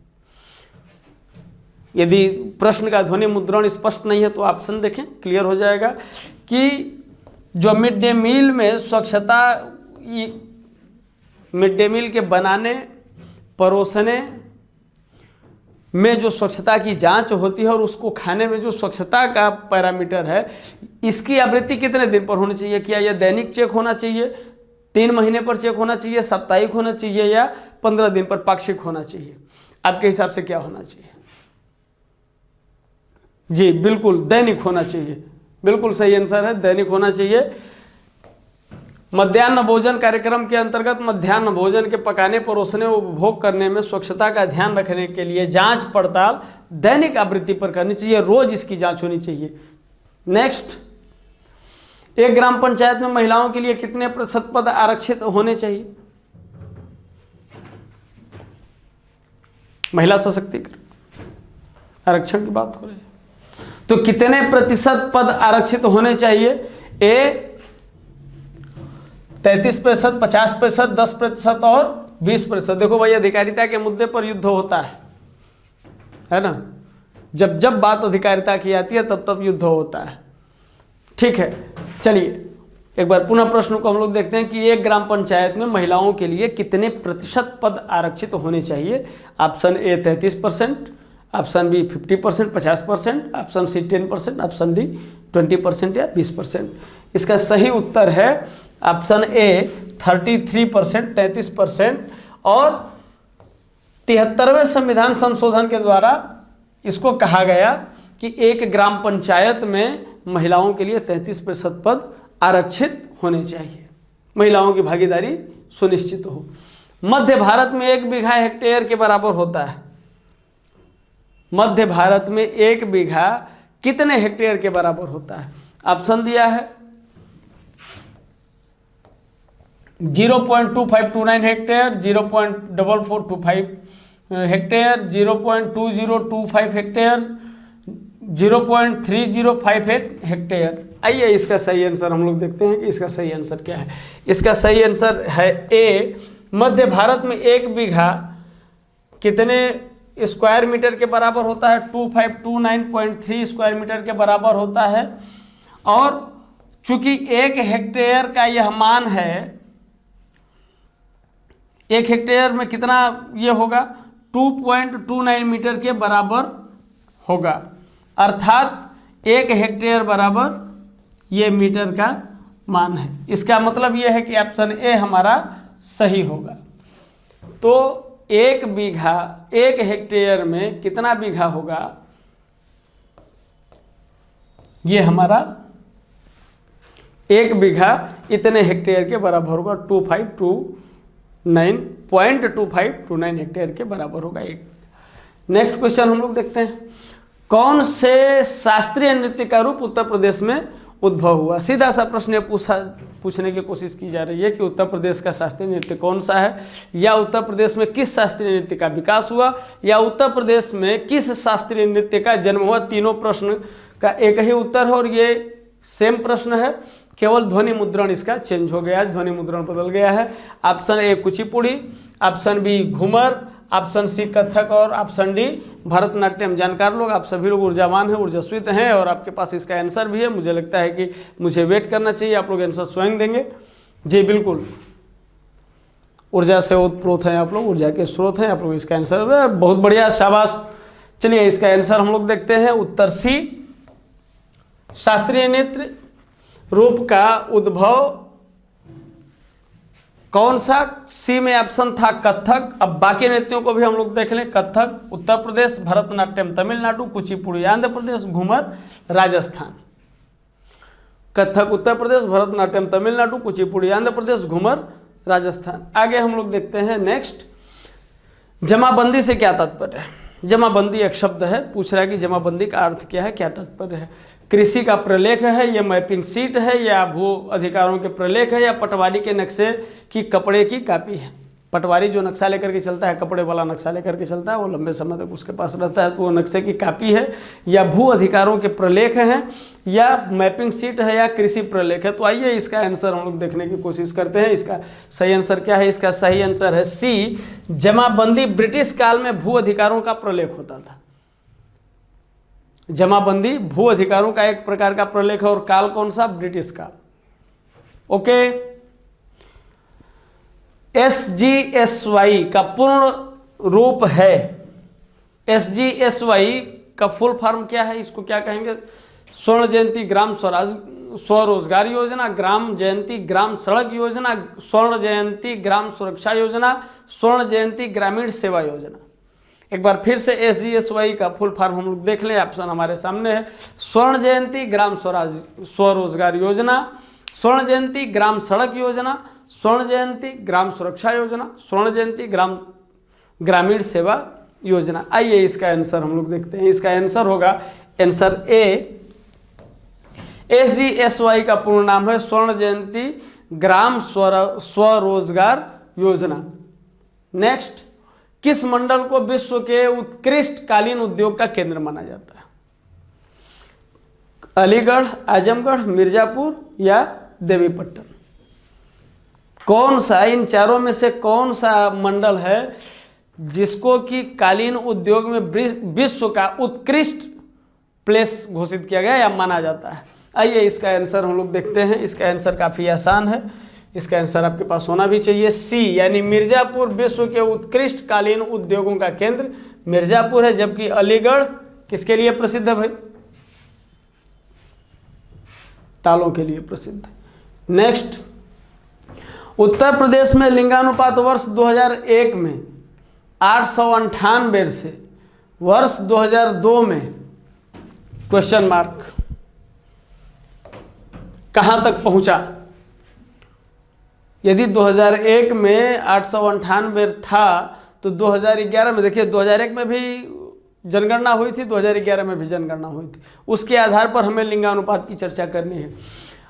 C: यदि प्रश्न का ध्वनि मुद्रण स्पष्ट नहीं है तो ऑप्शन देखें, क्लियर हो जाएगा कि जो मिड डे मील में स्वच्छता, मिड डे मील के बनाने परोसने में जो स्वच्छता की जांच होती है और उसको खाने में जो स्वच्छता का पैरामीटर है, इसकी आवृत्ति कितने दिन पर होनी चाहिए? क्या यह दैनिक चेक होना चाहिए, 3 महीने पर चेक होना चाहिए, साप्ताहिक होना चाहिए या 15 दिन पर पाक्षिक होना चाहिए? आपके हिसाब से क्या होना चाहिए? जी बिल्कुल दैनिक होना चाहिए, बिल्कुल सही आंसर है, दैनिक होना चाहिए। मध्याह्न भोजन कार्यक्रम के अंतर्गत मध्याह्न भोजन के पकाने, परोसने और उपभोग करने में स्वच्छता का ध्यान रखने के लिए जांच पड़ताल दैनिक आवृत्ति पर करनी चाहिए, रोज इसकी जांच होनी चाहिए। नेक्स्ट, एक ग्राम पंचायत में महिलाओं के लिए कितने प्रतिशत पद आरक्षित होने चाहिए? महिला सशक्तिकरण आरक्षण की बात हो रही है, तो कितने प्रतिशत पद आरक्षित होने चाहिए? ए 33%, 50%, 10% और 20%। देखो भाई, अधिकारिता के मुद्दे पर युद्ध होता है ना, जब जब बात अधिकारिता की आती है तब तब युद्ध होता है। ठीक है, चलिए एक बार पुनः प्रश्न को हम लोग देखते हैं कि एक ग्राम पंचायत में महिलाओं के लिए कितने प्रतिशत पद आरक्षित होने चाहिए? Option A 33%, option B 50%, 50%, option C 10%, option D 20% या 20%। इसका सही उत्तर है ऑप्शन ए 33%, 33%। और 73वें संविधान संशोधन के द्वारा इसको कहा गया कि एक ग्राम पंचायत में महिलाओं के लिए 33% पद आरक्षित होने चाहिए, महिलाओं की भागीदारी सुनिश्चित हो। मध्य भारत में 1 बीघा हेक्टेयर के बराबर होता है। मध्य भारत में 1 बीघा कितने हेक्टेयर के बराबर होता है? ऑप्शन दिया है 0.2529 हेक्टेयर, 0.4425 हेक्टेयर, 0.2025 हेक्टेयर, 0.3058 हेक्टेयर। आइए इसका सही आंसर हम लोग देखते हैं कि इसका सही आंसर क्या है। इसका सही आंसर है ए, मध्य भारत में 1 बीघा कितने स्क्वायर मीटर के बराबर होता है? 2529.3 स्क्वायर मीटर के बराबर होता है। और चूंकि 1 हेक्टेयर का यह मान है, 1 हेक्टेयर में कितना ये होगा? 2.29 मीटर के बराबर होगा, अर्थात 1 हेक्टेयर बराबर ये मीटर का मान है। इसका मतलब ये है कि ऑप्शन ए हमारा सही होगा। तो 1 बीघा 1 हेक्टेयर में कितना बीघा होगा? ये हमारा 1 बीघा इतने हेक्टेयर के बराबर होगा, 2529 हेक्टेयर के बराबर होगा। एक नेक्स्ट क्वेश्चन हम लोग देखते हैं, कौन से शास्त्रीय नृत्य का रूप उत्तर प्रदेश में उद्भव हुआ? सीधा सा प्रश्न पूछने की कोशिश की जा रही है कि उत्तर प्रदेश का शास्त्रीय नृत्य कौन सा है, या उत्तर प्रदेश में किस शास्त्रीय नृत्य का विकास हुआ, या उत्तर प्रदेश में किस शास्त्रीय नृत्य का जन्म हुआ। तीनों प्रश्न का एक ही उत्तर है और ये सेम प्रश्न है, केवल ध्वनि मुद्रण इसका चेंज हो गया है, ध्वनि मुद्रण बदल गया है। Option A Kuchipudi, option B Ghoomar, option C Kathak और ऑप्शन डी भरतनाट्यम। जानकार लोग, आप सभी लोग ऊर्जावान हैं, ऊर्जास्वित हैं और आपके पास इसका आंसर भी है। मुझे लगता है कि मुझे वेट करना चाहिए, आप लोग आंसर स्वयं देंगे। जी बिल्कुल, ऊर्जा से ओतप्रोत हैं आप लोग, ऊर्जा के स्रोत हैं आप लोग। इसका आंसर बहुत बढ़िया, शाबाश। चलिए इसका आंसर हम लोग देखते हैं। उत्तर सी, शास्त्रीय नृत्य रूप का उद्भव कौन सा? सी में ऑप्शन था कथक। अब बाकी नृत्यों को भी हम लोग देख लें। कथक उत्तर प्रदेश, भरतनाट्यम तमिलनाडु, कुचिपुड़ी आंध्र प्रदेश, घूमर राजस्थान। कथक उत्तर प्रदेश, भरतनाट्यम तमिलनाडु, कुचिपुड़ी आंध्र प्रदेश, घूमर राजस्थान। आगे हम लोग देखते हैं नेक्स्ट, जमाबंदी से क्या तात्पर्य है? जमाबंदी एक शब्द है, पूछ रहा है कि जमाबंदी का अर्थ क्या है, क्या तात्पर्य है? कृषि का प्रलेख है, या मैपिंग सीट है, या भू अधिकारों के प्रलेख है, या पटवारी के नक्शे की कपड़े की कॉपी है? पटवारी जो नक्शा लेकर के चलता है, कपड़े वाला नक्शा लेकर के चलता है, वो लंबे समय तक उसके पास रहता है, तो वो नक्शे की कॉपी है, या भू अधिकारों के प्रलेख हैं, या मैपिंग सीट है, या कृषि प्रलेख है? तो आइए इसका आंसर हम लोग देखने की कोशिश करते हैं। इसका सही आंसर क्या है? इसका सही आंसर है सी, जमाबंदी ब्रिटिश काल में भू अधिकारों का प्रलेख होता था। जमाबंदी भू अधिकारों का एक प्रकार का प्रलेख है, और काल कौन सा? ब्रिटिश काल। ओके, SGSY का पूर्ण रूप है, SGSY का फुल फॉर्म क्या है? इसको क्या कहेंगे? स्वर्ण जयंती ग्राम स्वरोजगार योजना, ग्राम जयंती ग्राम सड़क योजना, स्वर्ण जयंती ग्राम सुरक्षा योजना, स्वर्ण जयंती ग्रामीण सेवा योजना। एक बार फिर से SGSY का फुल फॉर्म हम लोग देख लें, ऑप्शन हमारे सामने है। स्वर्ण जयंती ग्राम स्वरोजगार योजना, स्वर्ण जयंती ग्राम सड़क योजना, स्वर्ण जयंती ग्राम सुरक्षा योजना, स्वर्ण जयंती ग्रामीण सेवा योजना। आइए इसका आंसर हम लोग देखते हैं। इसका आंसर होगा आंसर ए, SGSY का पूर्ण नाम है स्वर्ण जयंती ग्राम स्वरोजगार योजना। नेक्स्ट, किस मंडल को विश्व के उत्कृष्ट कालीन उद्योग का केंद्र माना जाता है? अलीगढ़, आजमगढ़, मिर्जापुर या देवीपट्टन? कौन सा, इन चारों में से कौन सा मंडल है जिसको कि कालीन उद्योग में विश्व का उत्कृष्ट प्लेस घोषित किया गया या माना जाता है? आइए इसका आंसर हम लोग देखते हैं। इसका आंसर काफ़ी आसान है, इसका आंसर आपके पास होना भी चाहिए। सी यानी मिर्जापुर विश्व के उत्कृष्ट कालीन उद्योगों का केंद्र मिर्जापुर है, जबकि अलीगढ़ किसके लिए प्रसिद्ध है भाई? तालों के लिए प्रसिद्ध है। नेक्स्ट, उत्तर प्रदेश में लिंगानुपात वर्ष 2001 में 898 से वर्ष 2002 में क्वेश्चन मार्क कहां तक पहुंचा? यदि 2001 में 898 था तो 2011 में, देखिए 2001 में भी जनगणना हुई थी, 2011 में भी जनगणना हुई थी, उसके आधार पर हमें लिंगानुपात की चर्चा करनी है।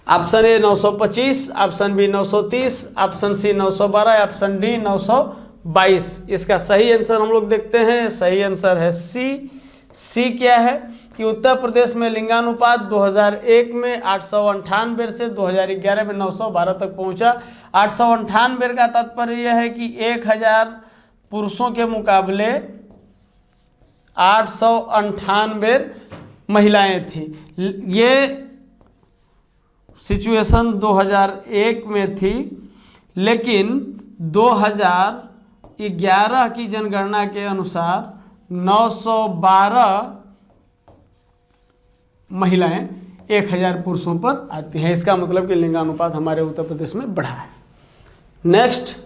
C: Option A 925, option B 930, option C 912, option D 922। इसका सही आंसर हम लोग देखते हैं। सही आंसर है सी। सी क्या है कि उत्तर प्रदेश में लिंगानुपात 2001 में 898 से 2011 में 912 तक पहुंचा। 898 का तात्पर्य यह है कि 1000 पुरुषों के मुकाबले 898 महिलाएं थी। ये सिचुएशन 2001 में थी, लेकिन 2011 की जनगणना के अनुसार 912 महिलाएं 1000 पुरुषों पर आती हैं। इसका मतलब कि लिंगानुपात हमारे उत्तर प्रदेश में बढ़ा है। नेक्स्ट,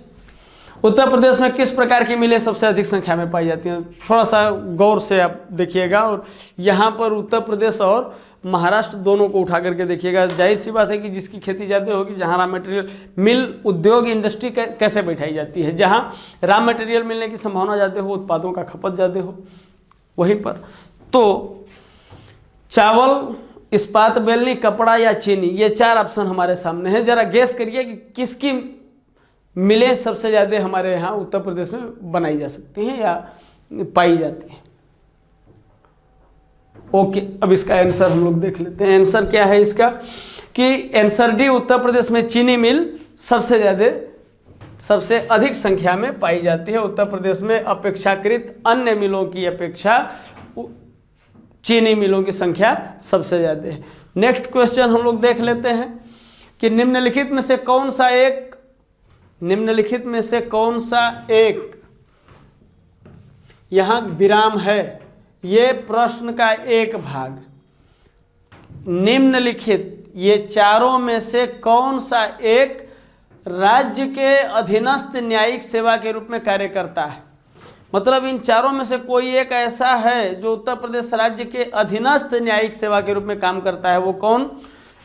C: उत्तर प्रदेश में किस प्रकार की मिलें सबसे अधिक संख्या में पाई जाती हैं? थोड़ा सा गौर से आप देखिएगा, और यहाँ पर उत्तर प्रदेश और महाराष्ट्र दोनों को उठा करके देखिएगा। जाहिर सी बात है कि जिसकी खेती ज़्यादा होगी, जहाँ रॉ मटेरियल मिल उद्योग इंडस्ट्री कैसे बैठाई जाती है, जहाँ रॉ मटेरियल मिलने की संभावना ज़्यादा हो, उत्पादों का खपत ज़्यादा हो, वहीं पर। तो चावल, इस्पात बेलनी, कपड़ा या चीनी, ये 4 ऑप्शन हमारे सामने हैं। ज़रा गेस करिए कि किसकी मिलें सबसे ज़्यादा हमारे यहाँ उत्तर प्रदेश में बनाई जा सकती हैं या पाई जाती हैं। ओके, अब इसका आंसर हम लोग देख लेते हैं। आंसर क्या है इसका कि आंसर डी, उत्तर प्रदेश में चीनी मिल सबसे ज़्यादा सबसे अधिक संख्या में पाई जाती है। उत्तर प्रदेश में अपेक्षाकृत अन्य मिलों की अपेक्षा चीनी मिलों की संख्या सबसे ज़्यादा है। नेक्स्ट क्वेश्चन हम लोग देख लेते हैं कि निम्नलिखित में से कौन सा एक यहाँ विराम है, ये प्रश्न का एक भाग। निम्नलिखित ये चारों में से कौन सा एक राज्य के अधीनस्थ न्यायिक सेवा के रूप में कार्य करता है। मतलब इन चारों में से कोई एक ऐसा है जो उत्तर प्रदेश राज्य के अधीनस्थ न्यायिक सेवा के रूप में काम करता है। वो कौन?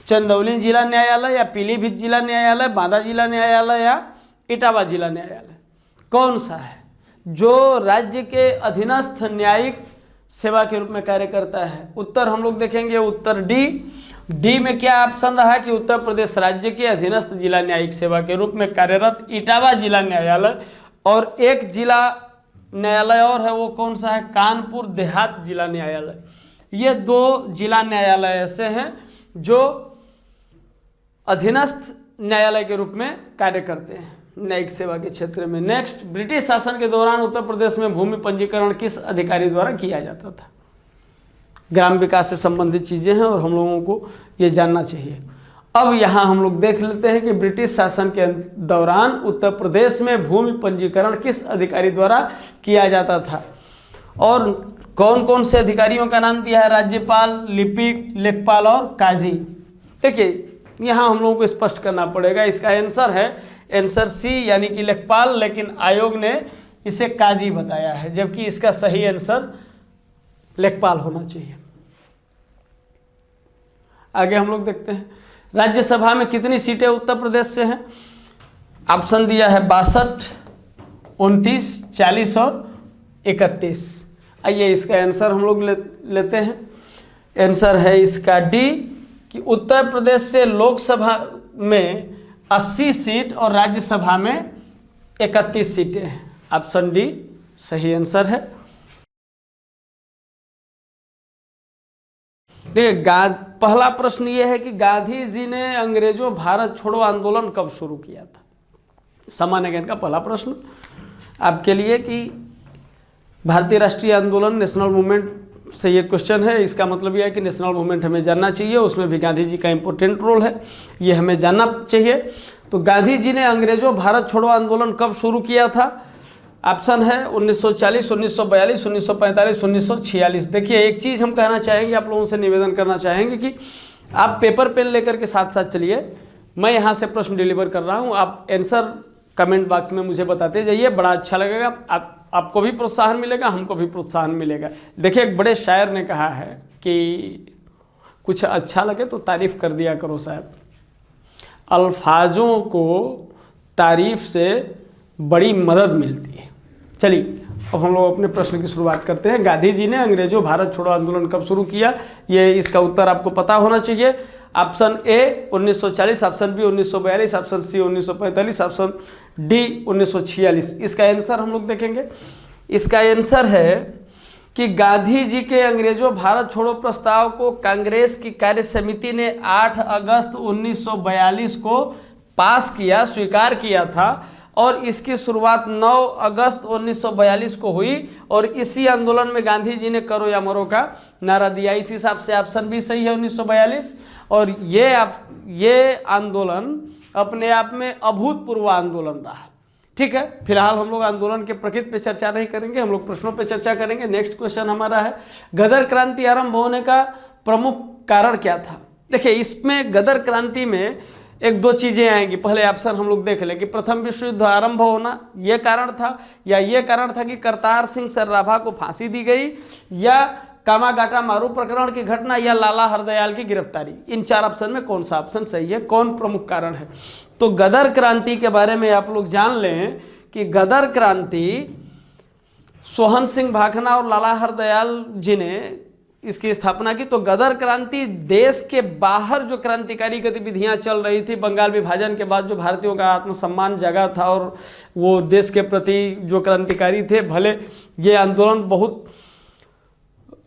C: चंदौली जिला न्यायालय या पीलीभीत जिला न्यायालय, बांदा जिला न्यायालय या इटावा जिला न्यायालय, कौन सा है जो राज्य के अधीनस्थ न्यायिक सेवा के रूप में कार्य करता है? उत्तर हम लोग देखेंगे, उत्तर डी में क्या ऑप्शन रहा कि उत्तर प्रदेश राज्य के अधीनस्थ जिला न्यायिक सेवा के रूप में कार्यरत इटावा जिला न्यायालय, और एक जिला न्यायालय और है, वो कौन सा है? कानपुर देहात जिला न्यायालय। ये दो जिला न्यायालय ऐसे हैं जो अधीनस्थ न्यायालय के रूप में कार्य करते हैं न्यायिक सेवा के क्षेत्र में। नेक्स्ट, ब्रिटिश शासन के दौरान उत्तर प्रदेश में भूमि पंजीकरण किस अधिकारी द्वारा किया जाता था? ग्राम विकास से संबंधित चीज़ें हैं और हम लोगों को ये जानना चाहिए। अब यहाँ हम लोग देख लेते हैं कि ब्रिटिश शासन के दौरान उत्तर प्रदेश में भूमि पंजीकरण किस अधिकारी द्वारा किया जाता था, और कौन कौन से अधिकारियों का नाम दिया है? राज्यपाल, लिपिक, लेखपाल और काजी। देखिए यहाँ हम लोगों को स्पष्ट करना पड़ेगा। इसका आंसर है आंसर सी यानी कि लेखपाल, लेकिन आयोग ने इसे काजी बताया है, जबकि इसका सही आंसर लेखपाल होना चाहिए। आगे हम लोग देखते हैं राज्यसभा में कितनी सीटें उत्तर प्रदेश से हैं। ऑप्शन दिया है 62, 29, 40 और 31। आइए इसका आंसर हम लोग लेते हैं। आंसर है इसका डी कि उत्तर प्रदेश से लोकसभा में 80 सीट और राज्यसभा में 31 सीटें हैं। ऑप्शन डी सही आंसर है। देखिए पहला प्रश्न ये है कि गांधी जी ने अंग्रेजों भारत छोड़ो आंदोलन कब शुरू किया था? सामान्य ज्ञान का पहला प्रश्न आपके लिए कि भारतीय राष्ट्रीय आंदोलन नेशनल मूवमेंट से ये क्वेश्चन है। इसका मतलब यह है कि नेशनल मूवमेंट हमें जानना चाहिए, उसमें भी गांधी जी का इंपॉर्टेंट रोल है, ये हमें जानना चाहिए। तो गांधी जी ने अंग्रेजों भारत छोड़ो आंदोलन कब शुरू किया था? ऑप्शन है 1940, 1942, 1945, 1946। देखिए एक चीज़ हम कहना चाहेंगे, आप लोगों से निवेदन करना चाहेंगे कि आप पेपर पेन लेकर के साथ साथ चलिए। मैं यहाँ से प्रश्न डिलीवर कर रहा हूँ, आप आंसर कमेंट बॉक्स में मुझे बताते जाइए, बड़ा अच्छा लगेगा। आपको भी प्रोत्साहन मिलेगा, हमको भी प्रोत्साहन मिलेगा। देखिए एक बड़े शायर ने कहा है कि कुछ अच्छा लगे तो तारीफ़ कर दिया करो साहब, अल्फाजों को तारीफ़ से बड़ी मदद मिलती है। चलिए अब हम लोग अपने प्रश्न की शुरुआत करते हैं। गांधी जी ने अंग्रेजों भारत छोड़ो आंदोलन कब शुरू किया? ये इसका उत्तर आपको पता होना चाहिए। Option A 1940, option B 1942, option C 1945, option D 1946। इसका आंसर हम लोग देखेंगे। इसका आंसर है कि गांधी जी के अंग्रेजों भारत छोड़ो प्रस्ताव को कांग्रेस की कार्य समिति ने 8 अगस्त 1942 को पास किया, स्वीकार किया था, और इसकी शुरुआत 9 अगस्त 1942 को हुई, और इसी आंदोलन में गांधी जी ने करो या मरो का नारा दिया। इस हिसाब से ऑप्शन भी सही है 1942। और ये आंदोलन अपने आप में अभूतपूर्व आंदोलन रहा। ठीक है, फिलहाल हम लोग आंदोलन के प्रकृति पे चर्चा नहीं करेंगे, हम लोग प्रश्नों पे चर्चा करेंगे। नेक्स्ट क्वेश्चन हमारा है गदर क्रांति आरंभ होने का प्रमुख कारण क्या था? देखिए इसमें गदर क्रांति में एक दो चीज़ें आएंगी। पहले ऑप्शन हम लोग देख लें कि प्रथम विश्व युद्ध आरंभ होना ये कारण था, या ये कारण था कि करतार सिंह सर्राफा को फांसी दी गई, या कामागाटा मारू प्रकरण की घटना, या लाला हरदयाल की गिरफ्तारी। इन चार ऑप्शन में कौन सा ऑप्शन सही है, कौन प्रमुख कारण है? तो गदर क्रांति के बारे में आप लोग जान लें कि गदर क्रांति सोहन सिंह भाखना और लाला हरदयाल जी ने इसकी स्थापना की। तो गदर क्रांति देश के बाहर जो क्रांतिकारी गतिविधियां चल रही थी, बंगाल विभाजन के बाद जो भारतीयों का आत्मसम्मान जगा था और वो देश के प्रति जो क्रांतिकारी थे, भले ये आंदोलन बहुत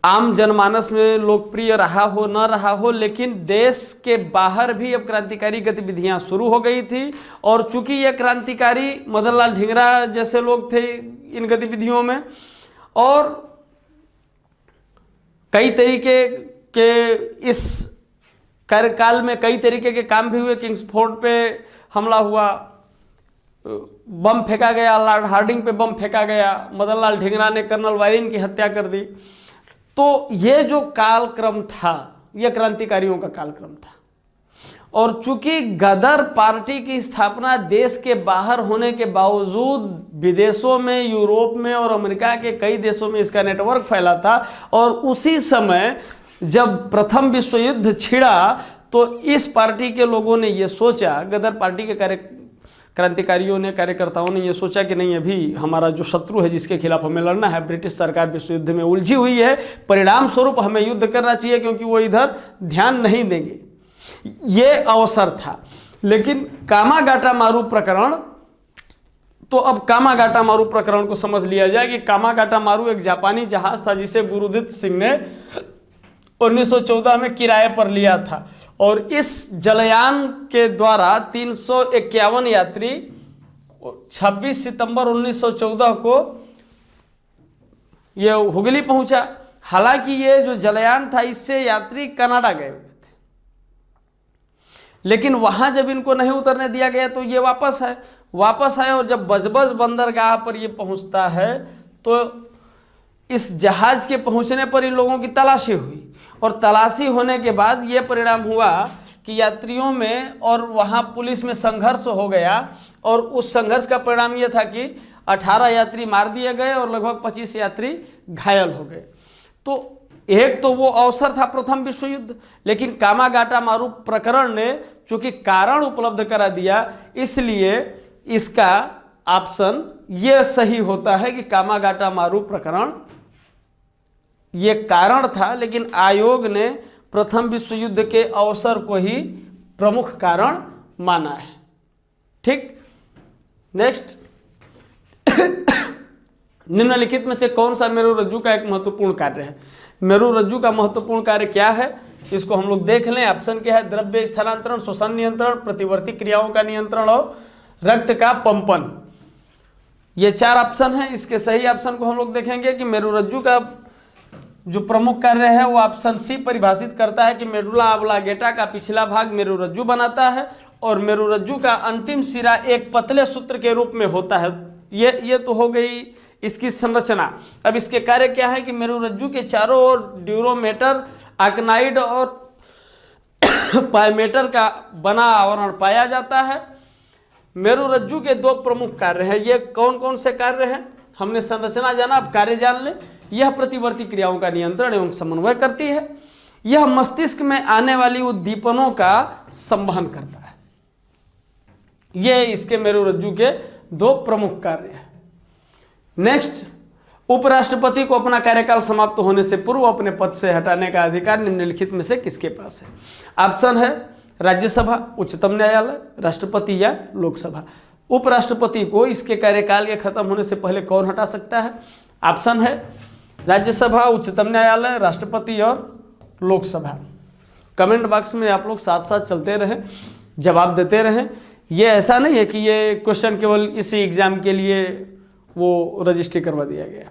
C: आम जनमानस में लोकप्रिय रहा हो न रहा हो, लेकिन देश के बाहर भी अब क्रांतिकारी गतिविधियां शुरू हो गई थी। और चूंकि ये क्रांतिकारी मदन लाल ढींगरा जैसे लोग थे इन गतिविधियों में, और कई तरीके के इस कार्यकाल में कई तरीके के काम भी हुए। किंग्सफोर्ड पे हमला हुआ, बम फेंका गया, लॉर्ड हार्डिंग पे बम फेंका गया, मदन लाल ढींगरा ने कर्नल वायरिन की हत्या कर दी। तो ये जो कालक्रम था यह क्रांतिकारियों का कालक्रम था। और चूंकि गदर पार्टी की स्थापना देश के बाहर होने के बावजूद विदेशों में, यूरोप में और अमेरिका के कई देशों में इसका नेटवर्क फैला था, और उसी समय जब प्रथम विश्व युद्ध छिड़ा तो इस पार्टी के लोगों ने ये सोचा, गदर पार्टी के क्रांतिकारियों ने, कार्यकर्ताओं ने ये सोचा कि नहीं, अभी हमारा जो शत्रु है जिसके खिलाफ हमें लड़ना है, ब्रिटिश सरकार विश्व युद्ध में उलझी हुई है, परिणाम स्वरूप हमें युद्ध करना चाहिए क्योंकि वो इधर ध्यान नहीं देंगे। ये अवसर था। लेकिन कामागाटामारू प्रकरण, तो अब कामागाटामारू प्रकरण को समझ लिया जाए कि कामागाटामारू एक जापानी जहाज था जिसे गुरुदत्त सिंह ने 1914 में किराए पर लिया था, और इस जलयान के द्वारा 351 यात्री 26 सितंबर 1914 को ये हुगली पहुंचा। हालांकि ये जो जलयान था इससे यात्री कनाडा गए हुए थे, लेकिन वहां जब इनको नहीं उतरने दिया गया तो ये वापस आए। और जब बजबज बंदरगाह पर ये पहुंचता है तो इस जहाज के पहुंचने पर इन लोगों की तलाशी हुई, और तलाशी होने के बाद ये परिणाम हुआ कि यात्रियों में और वहाँ पुलिस में संघर्ष हो गया, और उस संघर्ष का परिणाम ये था कि 18 यात्री मार दिए गए और लगभग 25 यात्री घायल हो गए। तो एक तो वो अवसर था प्रथम विश्व युद्ध, लेकिन कामागाटामारू प्रकरण ने चूंकि कारण उपलब्ध करा दिया, इसलिए इसका ऑप्शन ये सही होता है कि कामागाटामारू प्रकरण ये कारण था, लेकिन आयोग ने प्रथम विश्व युद्ध के अवसर को ही प्रमुख कारण माना है। ठीक, नेक्स्ट, निम्नलिखित में से कौन सा मेरुरज्जु का एक महत्वपूर्ण कार्य है? मेरुरज्जु का महत्वपूर्ण कार्य क्या है, इसको हम लोग देख लें। ऑप्शन क्या है? द्रव्य स्थानांतरण, श्वसन नियंत्रण, प्रतिवर्ती क्रियाओं का नियंत्रण और रक्त का पंपन। ये 4 ऑप्शन है। इसके सही ऑप्शन को हम लोग देखेंगे कि मेरुरज्जु का जो प्रमुख कार्य है वो ऑप्शन सी परिभाषित करता है कि मेडुला ऑब्लांगेटा का पिछला भाग मेरुरज्जु बनाता है, और मेरुरज्जु का अंतिम सिरा एक पतले सूत्र के रूप में होता है। ये तो हो गई इसकी संरचना। अब इसके कार्य क्या है कि मेरुरज्जु के चारों ओर ड्यूरोमेटर, आर्कनाइड और पायमेटर का बना आवरण पाया जाता है। मेरुरज्जु के 2 प्रमुख कार्य हैं। ये कौन कौन से कार्य हैं? हमने संरचना जाना, अब कार्य जान ले। यह प्रतिवर्ती क्रियाओं का नियंत्रण एवं समन्वय करती है। यह मस्तिष्क में आने वाली उद्दीपनों का संवहन करता है। ये इसके मेरुरज्जु के 2 प्रमुख कार्य हैं। नेक्स्ट, उपराष्ट्रपति को अपना कार्यकाल समाप्त होने से पूर्व अपने पद से हटाने का अधिकार निम्नलिखित में से किसके पास है? ऑप्शन है राज्यसभा, उच्चतम न्यायालय, राष्ट्रपति या लोकसभा। उपराष्ट्रपति को इसके कार्यकाल के खत्म होने से पहले कौन हटा सकता है? ऑप्शन है राज्यसभा, उच्चतम न्यायालय, राष्ट्रपति और लोकसभा। कमेंट बॉक्स में आप लोग साथ साथ चलते रहें, जवाब देते रहें। ये ऐसा नहीं है कि ये क्वेश्चन केवल इसी एग्जाम के लिए वो रजिस्ट्री करवा दिया गया।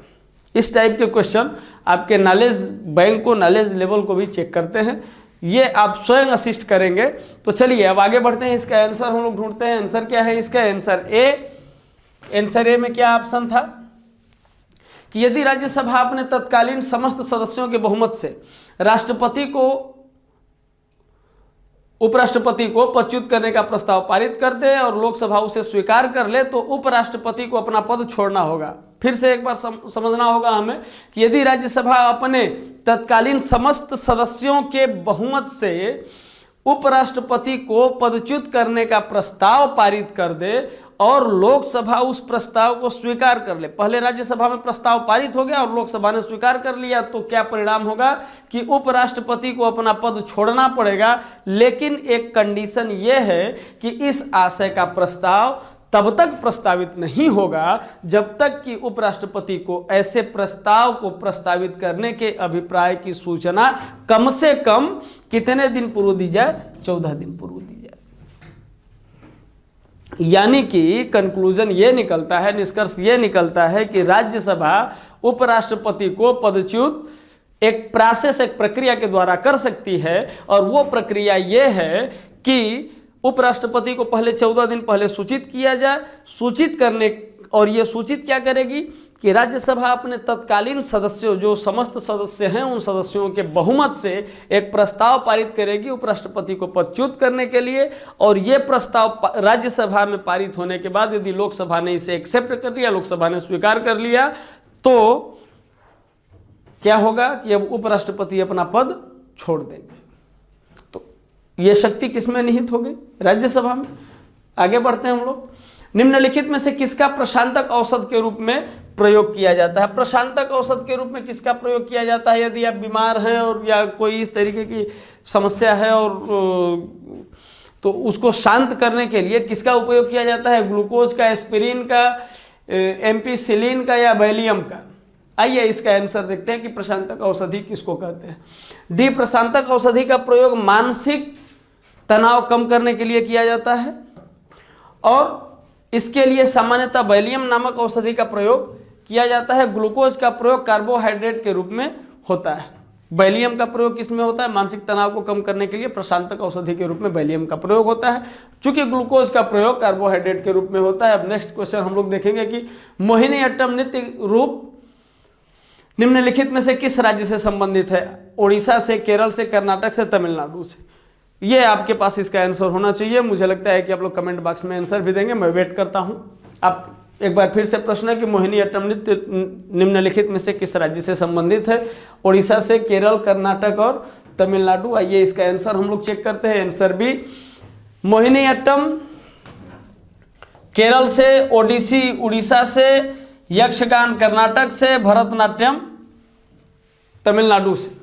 C: इस टाइप के क्वेश्चन आपके नॉलेज बैंक को, नॉलेज लेवल को भी चेक करते हैं। ये आप स्वयं असिस्ट करेंगे। तो चलिए अब आगे बढ़ते हैं। इसका आंसर हम लोग ढूंढते हैं। आंसर क्या है इसका? Answer A. आंसर ए में क्या ऑप्शन था कि यदि राज्यसभा अपने तत्कालीन समस्त सदस्यों के बहुमत से उपराष्ट्रपति को पदच्युत करने का प्रस्ताव पारित कर दे और लोकसभा उसे स्वीकार कर ले तो उपराष्ट्रपति को अपना पद छोड़ना होगा। फिर से एक बार समझना होगा हमें कि यदि राज्यसभा अपने तत्कालीन समस्त सदस्यों के बहुमत से उपराष्ट्रपति को पदच्युत करने का प्रस्ताव पारित कर दे और लोकसभा उस प्रस्ताव को स्वीकार कर ले। पहले राज्यसभा में प्रस्ताव पारित हो गया और लोकसभा ने स्वीकार कर लिया, तो क्या परिणाम होगा कि उपराष्ट्रपति को अपना पद छोड़ना पड़ेगा। लेकिन एक कंडीशन यह है कि इस आशय का प्रस्ताव तब तक प्रस्तावित नहीं होगा जब तक कि उपराष्ट्रपति को ऐसे प्रस्ताव को प्रस्तावित करने के अभिप्राय की सूचना कम से कम कितने दिन पूर्व दी जाए, 14 दिन पूर्व दी जाए। यानी कि कंक्लूजन ये निकलता है, निष्कर्ष ये निकलता है कि राज्यसभा उपराष्ट्रपति को पदच्युत एक प्रोसेस, एक प्रक्रिया के द्वारा कर सकती है, और वो प्रक्रिया ये है कि उपराष्ट्रपति को पहले 14 दिन पहले सूचित किया जाए। सूचित करने, और ये सूचित क्या करेगी कि राज्यसभा अपने तत्कालीन सदस्यों, जो समस्त सदस्य हैं, उन सदस्यों के बहुमत से एक प्रस्ताव पारित करेगी उपराष्ट्रपति को पदच्युत करने के लिए। और ये प्रस्ताव राज्यसभा में पारित होने के बाद यदि लोकसभा ने इसे एक्सेप्ट कर लिया, लोकसभा ने स्वीकार कर लिया, तो क्या होगा कि अब उपराष्ट्रपति अपना पद छोड़ देंगे। तो ये शक्ति किसमें निहित होगी? राज्यसभा में। आगे बढ़ते हैं हम लोग। निम्नलिखित में से किसका प्रशांतक औषध के रूप में प्रयोग किया जाता है? प्रशांतक औषध के रूप में किसका प्रयोग किया जाता है? यदि आप बीमार हैं और या कोई इस तरीके की समस्या है और तो उसको शांत करने के लिए किसका उपयोग किया जाता है? ग्लूकोज का, एस्पिरिन का, एम्पिसिलिन का या वैलियम का? आइए इसका आंसर देखते हैं कि प्रशांतक औषधि किसको कहते हैं। डी, प्रशांतक औषधि का प्रयोग मानसिक तनाव कम करने के लिए किया जाता है, और इसके लिए सामान्यतः वैलियम नामक औषधि का प्रयोग किया जाता है। ग्लूकोज का प्रयोग कार्बोहाइड्रेट के रूप में होता है। वैलियम का प्रयोग किसमें होता है? मानसिक तनाव को कम करने के लिए प्रशांतक औषधि के रूप में वैलियम का प्रयोग होता है, चूंकि ग्लूकोज का प्रयोग कार्बोहाइड्रेट के रूप में होता है। अब नेक्स्ट क्वेश्चन हम लोग देखेंगे कि मोहिनीअट्टम नृत्य रूप निम्नलिखित में से किस राज्य से संबंधित है? उड़ीसा से, केरल से, कर्नाटक से, तमिलनाडु से। ये आपके पास इसका आंसर होना चाहिए। मुझे लगता है कि आप लोग कमेंट बॉक्स में आंसर भी देंगे, मैं वेट करता हूं। आप एक बार फिर से प्रश्न है कि मोहिनीअट्टम नृत्य निम्नलिखित में से किस राज्य से संबंधित है? उड़ीसा से, केरल, कर्नाटक और तमिलनाडु। आइए इसका आंसर हम लोग चेक करते हैं। आंसर बी, मोहिनीअट्टम केरल से, ओडिसी उड़ीसा से, यक्षगान कर्नाटक से, भरतनाट्यम तमिलनाडु से।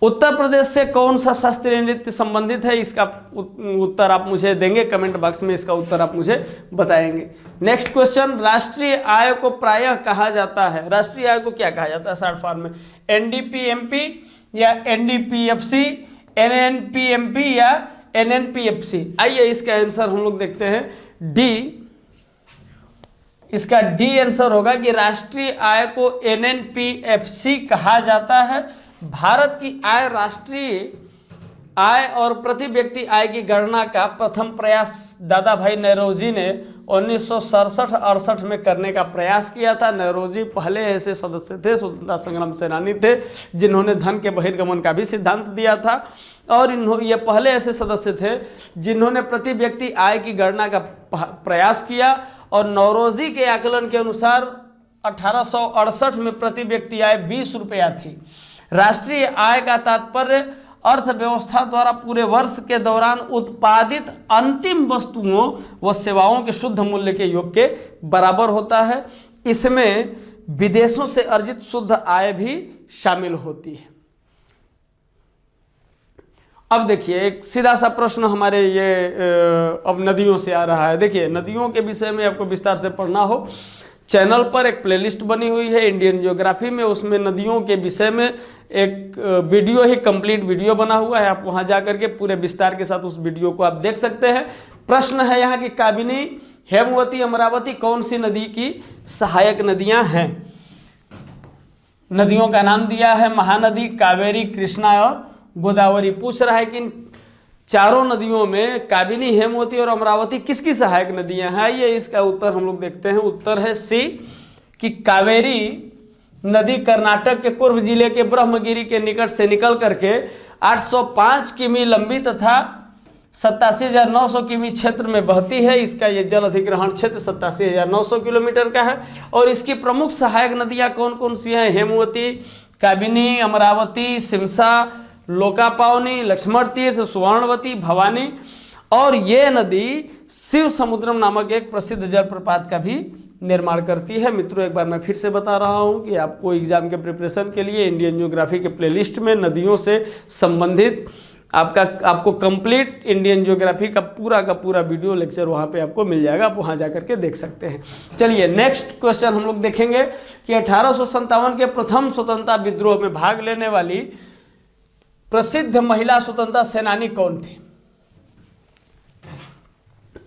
C: उत्तर प्रदेश से कौन सा शास्त्रीय नृत्य संबंधित है? इसका उत्तर आप मुझे देंगे कमेंट बॉक्स में, इसका उत्तर आप मुझे बताएंगे। नेक्स्ट क्वेश्चन, राष्ट्रीय आय को प्रायः कहा जाता है, राष्ट्रीय आय को क्या कहा जाता है शॉर्ट फॉर्म में? एनडीपीएमपी या एनडीपीएफसी, एनएनपीएमपी या एनएनपीएफसी? आइए इसका आंसर हम लोग देखते हैं। डी, इसका डी आंसर होगा कि राष्ट्रीय आय को एनएनपीएफसी कहा जाता है। भारत की आय, राष्ट्रीय आय और प्रति व्यक्ति आय की गणना का प्रथम प्रयास दादा भाई नौरोजी ने 1967-68 में करने का प्रयास किया था। नौरोजी पहले ऐसे सदस्य थे, स्वतंत्रता संग्राम सेनानी थे, जिन्होंने धन के बहिर्गमन का भी सिद्धांत दिया था, और ये पहले ऐसे सदस्य थे जिन्होंने प्रति व्यक्ति आय की गणना का प्रयास किया। और नौरोजी के आकलन के अनुसार 1868 में प्रति व्यक्ति आय 20 रुपया थी। राष्ट्रीय आय का तात्पर्य अर्थव्यवस्था द्वारा पूरे वर्ष के दौरान उत्पादित अंतिम वस्तुओं व सेवाओं के शुद्ध मूल्य के योग के बराबर होता है। इसमें विदेशों से अर्जित शुद्ध आय भी शामिल होती है। अब देखिए एक सीधा सा प्रश्न हमारे ये अब नदियों से आ रहा है। देखिए नदियों के विषय में आपको विस्तार से पढ़ना हो, चैनल पर एक प्लेलिस्ट बनी हुई है इंडियन ज्योग्राफी में, उसमें नदियों के विषय में एक वीडियो ही कंप्लीट वीडियो बना हुआ है। आप वहां जाकर के पूरे विस्तार के साथ उस वीडियो को आप देख सकते हैं। प्रश्न है यहाँ की काबिनी, हेमवती, अमरावती कौन सी नदी की सहायक नदियां हैं? नदियों का नाम दिया है महानदी, कावेरी, कृष्णा और गोदावरी। पूछ रहा है कि इन चारों नदियों में काबिनी, हेमवती और अमरावती किसकी सहायक नदियां हैं? ये इसका उत्तर हम लोग देखते हैं। उत्तर है सी कि कावेरी नदी कर्नाटक के कुर्ग जिले के ब्रह्मगिरी के निकट से निकल करके 805 किमी लंबी तथा 87,900 किमी क्षेत्र में बहती है। इसका ये जल अधिग्रहण क्षेत्र 87,900 किलोमीटर का है। और इसकी प्रमुख सहायक नदियां कौन कौन सी हैं? हेमवती, काबिनी, अमरावती, सिमसा, लोकापावनी, लक्ष्मण तीर्थ, सुवर्णवती, भवानी। और ये नदी शिव समुद्रम नामक एक प्रसिद्ध जलप्रपात का भी निर्माण करती है। मित्रों एक बार मैं फिर से बता रहा हूं कि आपको एग्जाम के प्रिपरेशन के लिए इंडियन ज्योग्राफी के प्लेलिस्ट में नदियों से संबंधित आपको कंप्लीट इंडियन ज्योग्राफी का पूरा वीडियो लेक्चर वहाँ पे आपको मिल जाएगा, आप वहाँ जा करके देख सकते हैं। चलिए नेक्स्ट क्वेश्चन हम लोग देखेंगे कि 1857 के प्रथम स्वतंत्रता विद्रोह में भाग लेने वाली प्रसिद्ध महिला स्वतंत्रता सेनानी कौन थी?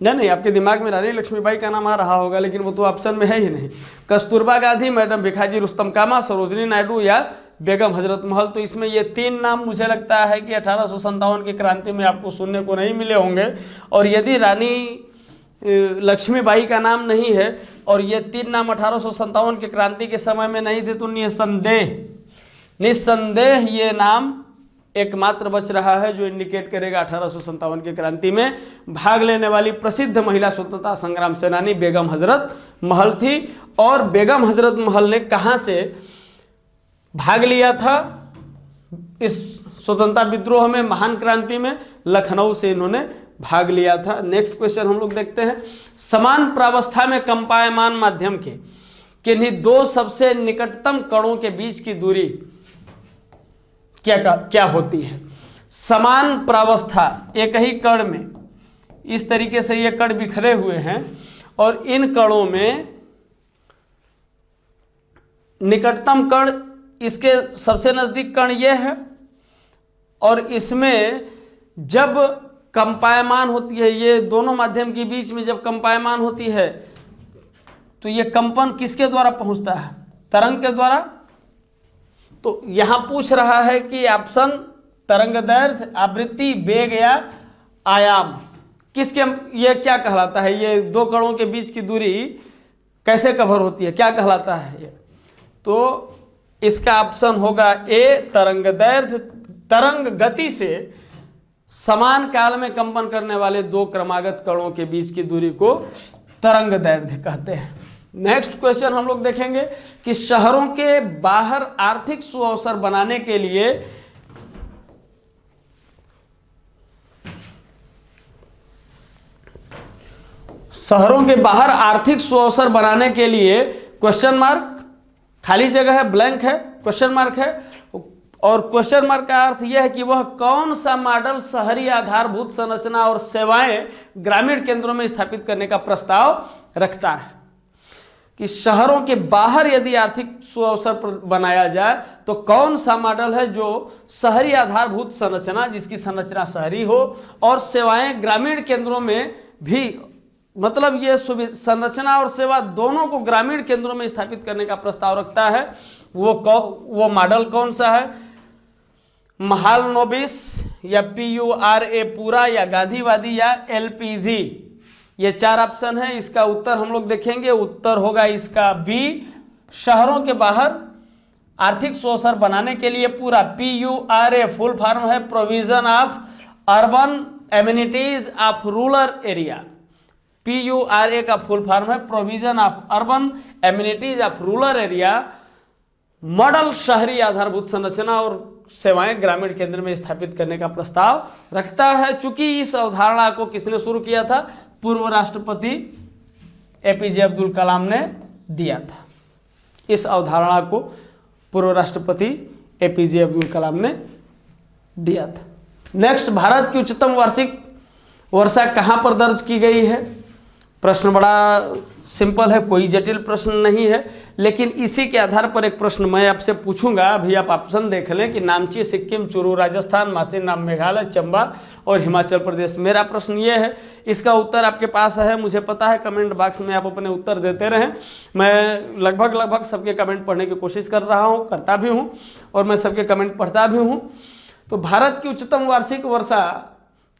C: नहीं, आपके दिमाग में रानी लक्ष्मीबाई का नाम आ रहा होगा, लेकिन वो तो ऑप्शन में है ही नहीं। कस्तूरबा गांधी, मैडम भिखाजी रुस्तम कामा, सरोजनी नायडू या बेगम हजरत महल। तो इसमें ये 3 नाम मुझे लगता है कि 1857 की क्रांति में आपको सुनने को नहीं मिले होंगे। और यदि रानी लक्ष्मीबाई का नाम नहीं है और ये 3 नाम 1857 की क्रांति के समय में नहीं थे, तो निस्संदेह ये नाम एकमात्र बच रहा है जो इंडिकेट करेगा 1857 की क्रांति में भाग लेने वाली प्रसिद्ध महिला स्वतंत्रता संग्राम सेनानी बेगम हजरत महल थी। और बेगम हजरत महल ने कहाँ से भाग लिया था इस स्वतंत्रता विद्रोह में, महान क्रांति में? लखनऊ से इन्होंने भाग लिया था। नेक्स्ट क्वेश्चन हम लोग देखते हैं। समान प्रावस्था में कंपायमान माध्यम के किन्हीं 2 सबसे निकटतम कणों के बीच की दूरी क्या होती है? समान प्रावस्था, एक ही कण में इस तरीके से ये कण बिखरे हुए हैं और इन कणों में निकटतम कण, इसके सबसे नजदीक कण ये है और इसमें जब कंपायमान होती है, ये दोनों माध्यम के बीच में जब कंपायमान होती है तो ये कंपन किसके द्वारा पहुंचता है? तरंग के द्वारा। तो यहां पूछ रहा है कि ऑप्शन तरंगदैर्घ्य, आवृत्ति, वेग या आयाम, किसके, ये क्या कहलाता है? ये 2 कणों के बीच की दूरी कैसे कवर होती है, क्या कहलाता है ये? तो इसका ऑप्शन होगा ए, तरंगदैर्घ्य। तरंग गति से समान काल में कंपन करने वाले 2 क्रमागत कणों के बीच की दूरी को तरंगदैर्घ्य कहते हैं। नेक्स्ट क्वेश्चन हम लोग देखेंगे कि शहरों के बाहर आर्थिक सुअवसर बनाने के लिए क्वेश्चन मार्क, खाली जगह है, ब्लैंक है, क्वेश्चन मार्क है। और क्वेश्चन मार्क का अर्थ यह है कि वह कौन सा मॉडल शहरी आधारभूत संरचना और सेवाएं ग्रामीण केंद्रों में स्थापित करने का प्रस्ताव रखता है। कि शहरों के बाहर यदि आर्थिक सुअवसर बनाया जाए तो कौन सा मॉडल है जो शहरी आधारभूत संरचना, जिसकी संरचना शहरी हो, और सेवाएं ग्रामीण केंद्रों में भी, मतलब ये संरचना और सेवा दोनों को ग्रामीण केंद्रों में स्थापित करने का प्रस्ताव रखता है। वो मॉडल कौन सा है? महालनोबिस या PURA पूरा या गांधीवादी या LPG? ये 4 ऑप्शन है। इसका उत्तर हम लोग देखेंगे, उत्तर होगा इसका बी, शहरों के बाहर आर्थिक सुअवसर बनाने के लिए पूरा। PURA फुल फॉर्म है provision of urban amenities of rural area. PURA का फुल फॉर्म है provision of urban amenities of rural area. Model शहरी आधारभूत संरचना और सेवाएं ग्रामीण केंद्र में स्थापित करने का प्रस्ताव रखता है। चूंकि इस अवधारणा को किसने शुरू किया था? पूर्व राष्ट्रपति APJ अब्दुल कलाम ने दिया था। इस अवधारणा को पूर्व राष्ट्रपति APJ अब्दुल कलाम ने दिया था। नेक्स्ट, भारत की उच्चतम वार्षिक वर्षा कहाँ पर दर्ज की गई है? प्रश्न बड़ा सिंपल है, कोई जटिल प्रश्न नहीं है, लेकिन इसी के आधार पर एक प्रश्न मैं आपसे पूछूंगा। अभी आप ऑप्शन देख लें कि नामची सिक्किम, चुरू राजस्थान, मासीनाम मेघालय, चंबा और हिमाचल प्रदेश। मेरा प्रश्न ये है, इसका उत्तर आपके पास है, मुझे पता है। कमेंट बॉक्स में आप अपने उत्तर देते रहें। मैं लगभग सबके कमेंट पढ़ने की कोशिश कर रहा हूँ, करता भी हूँ, और मैं सबके कमेंट पढ़ता भी हूँ। तो भारत की उच्चतम वार्षिक वर्षा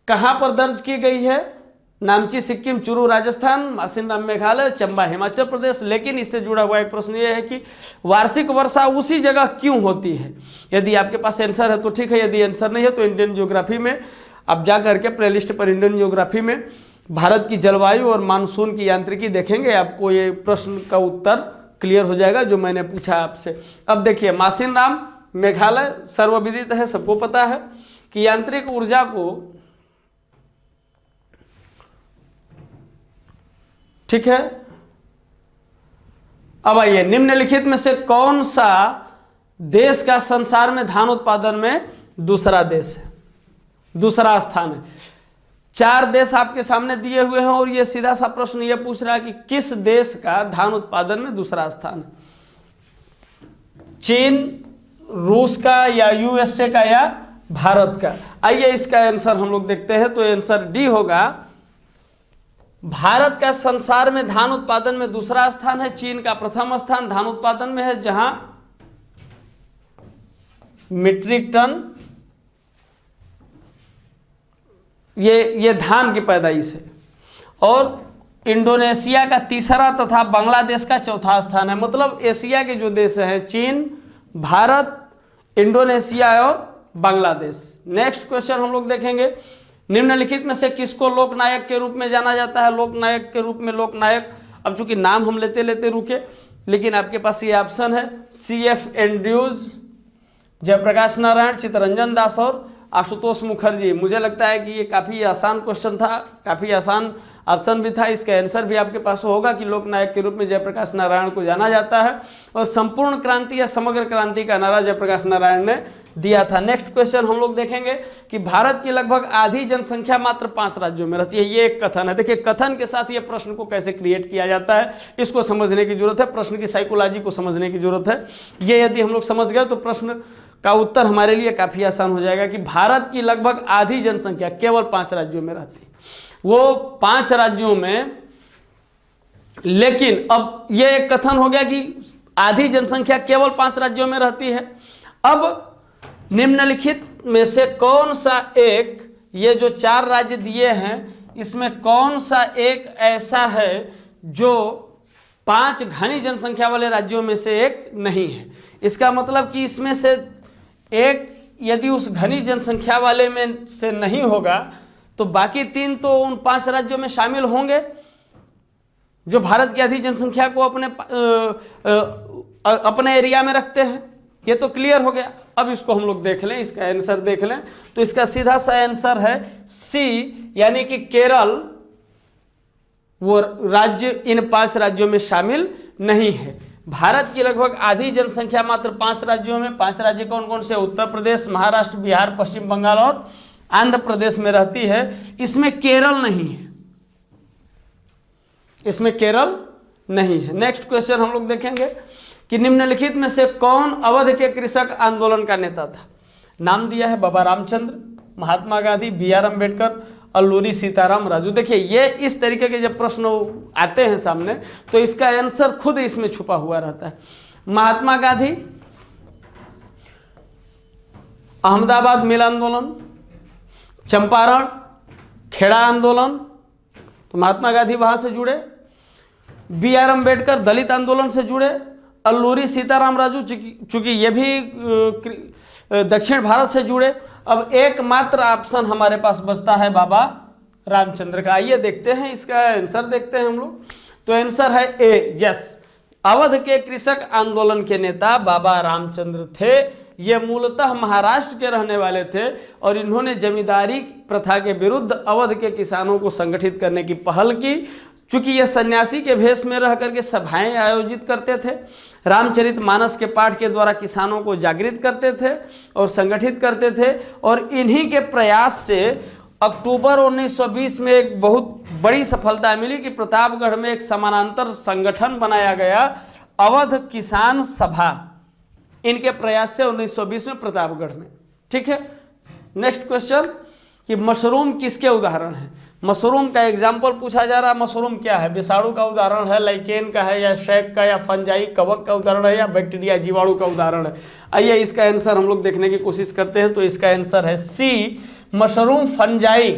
C: कहाँ पर दर्ज की गई है? नामची सिक्किम, चुरू राजस्थान, मासीनाम मेघालय, चंबा हिमाचल प्रदेश। लेकिन इससे जुड़ा हुआ एक प्रश्न ये है कि वार्षिक वर्षा उसी जगह क्यों होती है? यदि आपके पास आंसर है तो ठीक है, यदि आंसर नहीं है तो इंडियन ज्योग्राफी में आप जा करके प्लेलिस्ट पर इंडियन ज्योग्राफी में भारत की जलवायु और मानसून की यांत्रिकी देखेंगे, आपको ये प्रश्न का उत्तर क्लियर हो जाएगा जो मैंने पूछा आपसे। अब देखिए, मासीनाम मेघालय सर्वविदित है, सबको पता है कि यांत्रिक ऊर्जा को, ठीक है। अब आइए, निम्नलिखित में से कौन सा देश का संसार में धान उत्पादन में दूसरा देश है? दूसरा स्थान है। 4 देश आपके सामने दिए हुए हैं और ये सीधा सा प्रश्न ये पूछ रहा है कि किस देश का धान उत्पादन में दूसरा स्थान है, चीन, रूस का या यूएसए का या भारत का। आइए इसका आंसर हम लोग देखते हैं। तो आंसर डी होगा, भारत का संसार में धान उत्पादन में दूसरा स्थान है, चीन का प्रथम स्थान धान उत्पादन में है जहां मीट्रिक टन ये धान की पैदाइश है, और इंडोनेशिया का तीसरा तथा बांग्लादेश का चौथा स्थान है। मतलब एशिया के जो देश हैं चीन, भारत, इंडोनेशिया और बांग्लादेश। नेक्स्ट क्वेश्चन हम लोग देखेंगे, निम्नलिखित में से किसको लोकनायक के रूप में जाना जाता है? लोकनायक के रूप में लोकनायक, अब चूंकि नाम हम लेते लेते रुके, लेकिन आपके पास ये ऑप्शन है CF एंड्रयूज, जयप्रकाश नारायण, चित्तरंजन दास और आशुतोष मुखर्जी। मुझे लगता है कि ये काफ़ी आसान क्वेश्चन था, काफ़ी आसान ऑप्शन भी था। इसका आंसर भी आपके पास होगा कि लोकनायक के रूप में जयप्रकाश नारायण को जाना जाता है, और संपूर्ण क्रांति या समग्र क्रांति का नारा जयप्रकाश नारायण ने दिया था। नेक्स्ट क्वेश्चन हम लोग देखेंगे कि भारत की लगभग आधी जनसंख्या मात्र 5 राज्यों में रहती है। ये एक कथन है। देखिए कथन के साथ ये प्रश्न को कैसे क्रिएट किया जाता है, इसको समझने की जरूरत है, प्रश्न की साइकोलॉजी को समझने की जरूरत है। ये यदि हम लोग समझ गए तो प्रश्न का उत्तर हमारे लिए काफ़ी आसान हो जाएगा कि भारत की लगभग आधी जनसंख्या केवल 5 राज्यों में रहती है। वो 5 राज्यों में, लेकिन अब ये एक कथन हो गया कि आधी जनसंख्या केवल 5 राज्यों में रहती है। अब निम्नलिखित में से कौन सा एक, ये जो 4 राज्य दिए हैं इसमें कौन सा एक ऐसा है जो 5 घनी जनसंख्या वाले राज्यों में से एक नहीं है? इसका मतलब कि इसमें से एक यदि उस घनी जनसंख्या वाले में से नहीं होगा तो बाकी 3 तो उन 5 राज्यों में शामिल होंगे जो भारत की आधी जनसंख्या को अपने एरिया में रखते हैं। ये तो क्लियर हो गया। अब इसको हम लोग देख लें, इसका आंसर देख लें, तो इसका सीधा सा आंसर है सी, यानी कि केरल वो राज्य इन 5 राज्यों में शामिल नहीं है। भारत की लगभग आधी जनसंख्या मात्र 5 राज्यों में, 5 राज्य कौन कौन से? उत्तर प्रदेश, महाराष्ट्र, बिहार, पश्चिम बंगाल और आंध्र प्रदेश में रहती है। इसमें केरल नहीं है, इसमें केरल नहीं है। नेक्स्ट क्वेश्चन हम लोग देखेंगे कि निम्नलिखित में से कौन अवध के कृषक आंदोलन का नेता था? नाम दिया है बाबा रामचंद्र, महात्मा गांधी, BR अम्बेडकर, अल्लूरी सीताराम राजू। देखिए ये इस तरीके के जब प्रश्न आते हैं सामने तो इसका आंसर खुद इसमें छुपा हुआ रहता है। महात्मा गांधी, अहमदाबाद मिल आंदोलन, चंपारण, खेड़ा आंदोलन, तो महात्मा गांधी वहां से जुड़े। BR अम्बेडकर दलित आंदोलन से जुड़े। अल्लूरी सीताराम राजू चूंकि ये भी दक्षिण भारत से जुड़े। अब एकमात्र ऑप्शन हमारे पास बचता है बाबा रामचंद्र का। आइए देखते हैं इसका आंसर, देखते हैं हम लोग। तो आंसर है ए, यस, अवध के कृषक आंदोलन के नेता बाबा रामचंद्र थे। ये मूलतः महाराष्ट्र के रहने वाले थे और इन्होंने जमींदारी प्रथा के विरुद्ध अवध के किसानों को संगठित करने की पहल की। चूंकि ये सन्यासी के भेष में रह करके सभाएं आयोजित करते थे, रामचरितमानस के पाठ के द्वारा किसानों को जागृत करते थे और संगठित करते थे, और इन्हीं के प्रयास से अक्टूबर 1920 में एक बहुत बड़ी सफलता मिली कि प्रतापगढ़ में एक समानांतर संगठन बनाया गया, अवध किसान सभा। इनके प्रयास से 1920 में प्रतापगढ़ में। ठीक है। नेक्स्ट क्वेश्चन कि मशरूम किसके उदाहरण है? मशरूम का एग्जाम्पल पूछा जा रहा है। मशरूम क्या है? विषाणु का उदाहरण है, लाइकेन का है, या शैक का, या फंजाई कवक का उदाहरण है, या बैक्टीरिया जीवाणु का उदाहरण है? आइए इसका आंसर हम लोग देखने की कोशिश करते हैं। तो इसका आंसर है सी, मशरूम फंजाई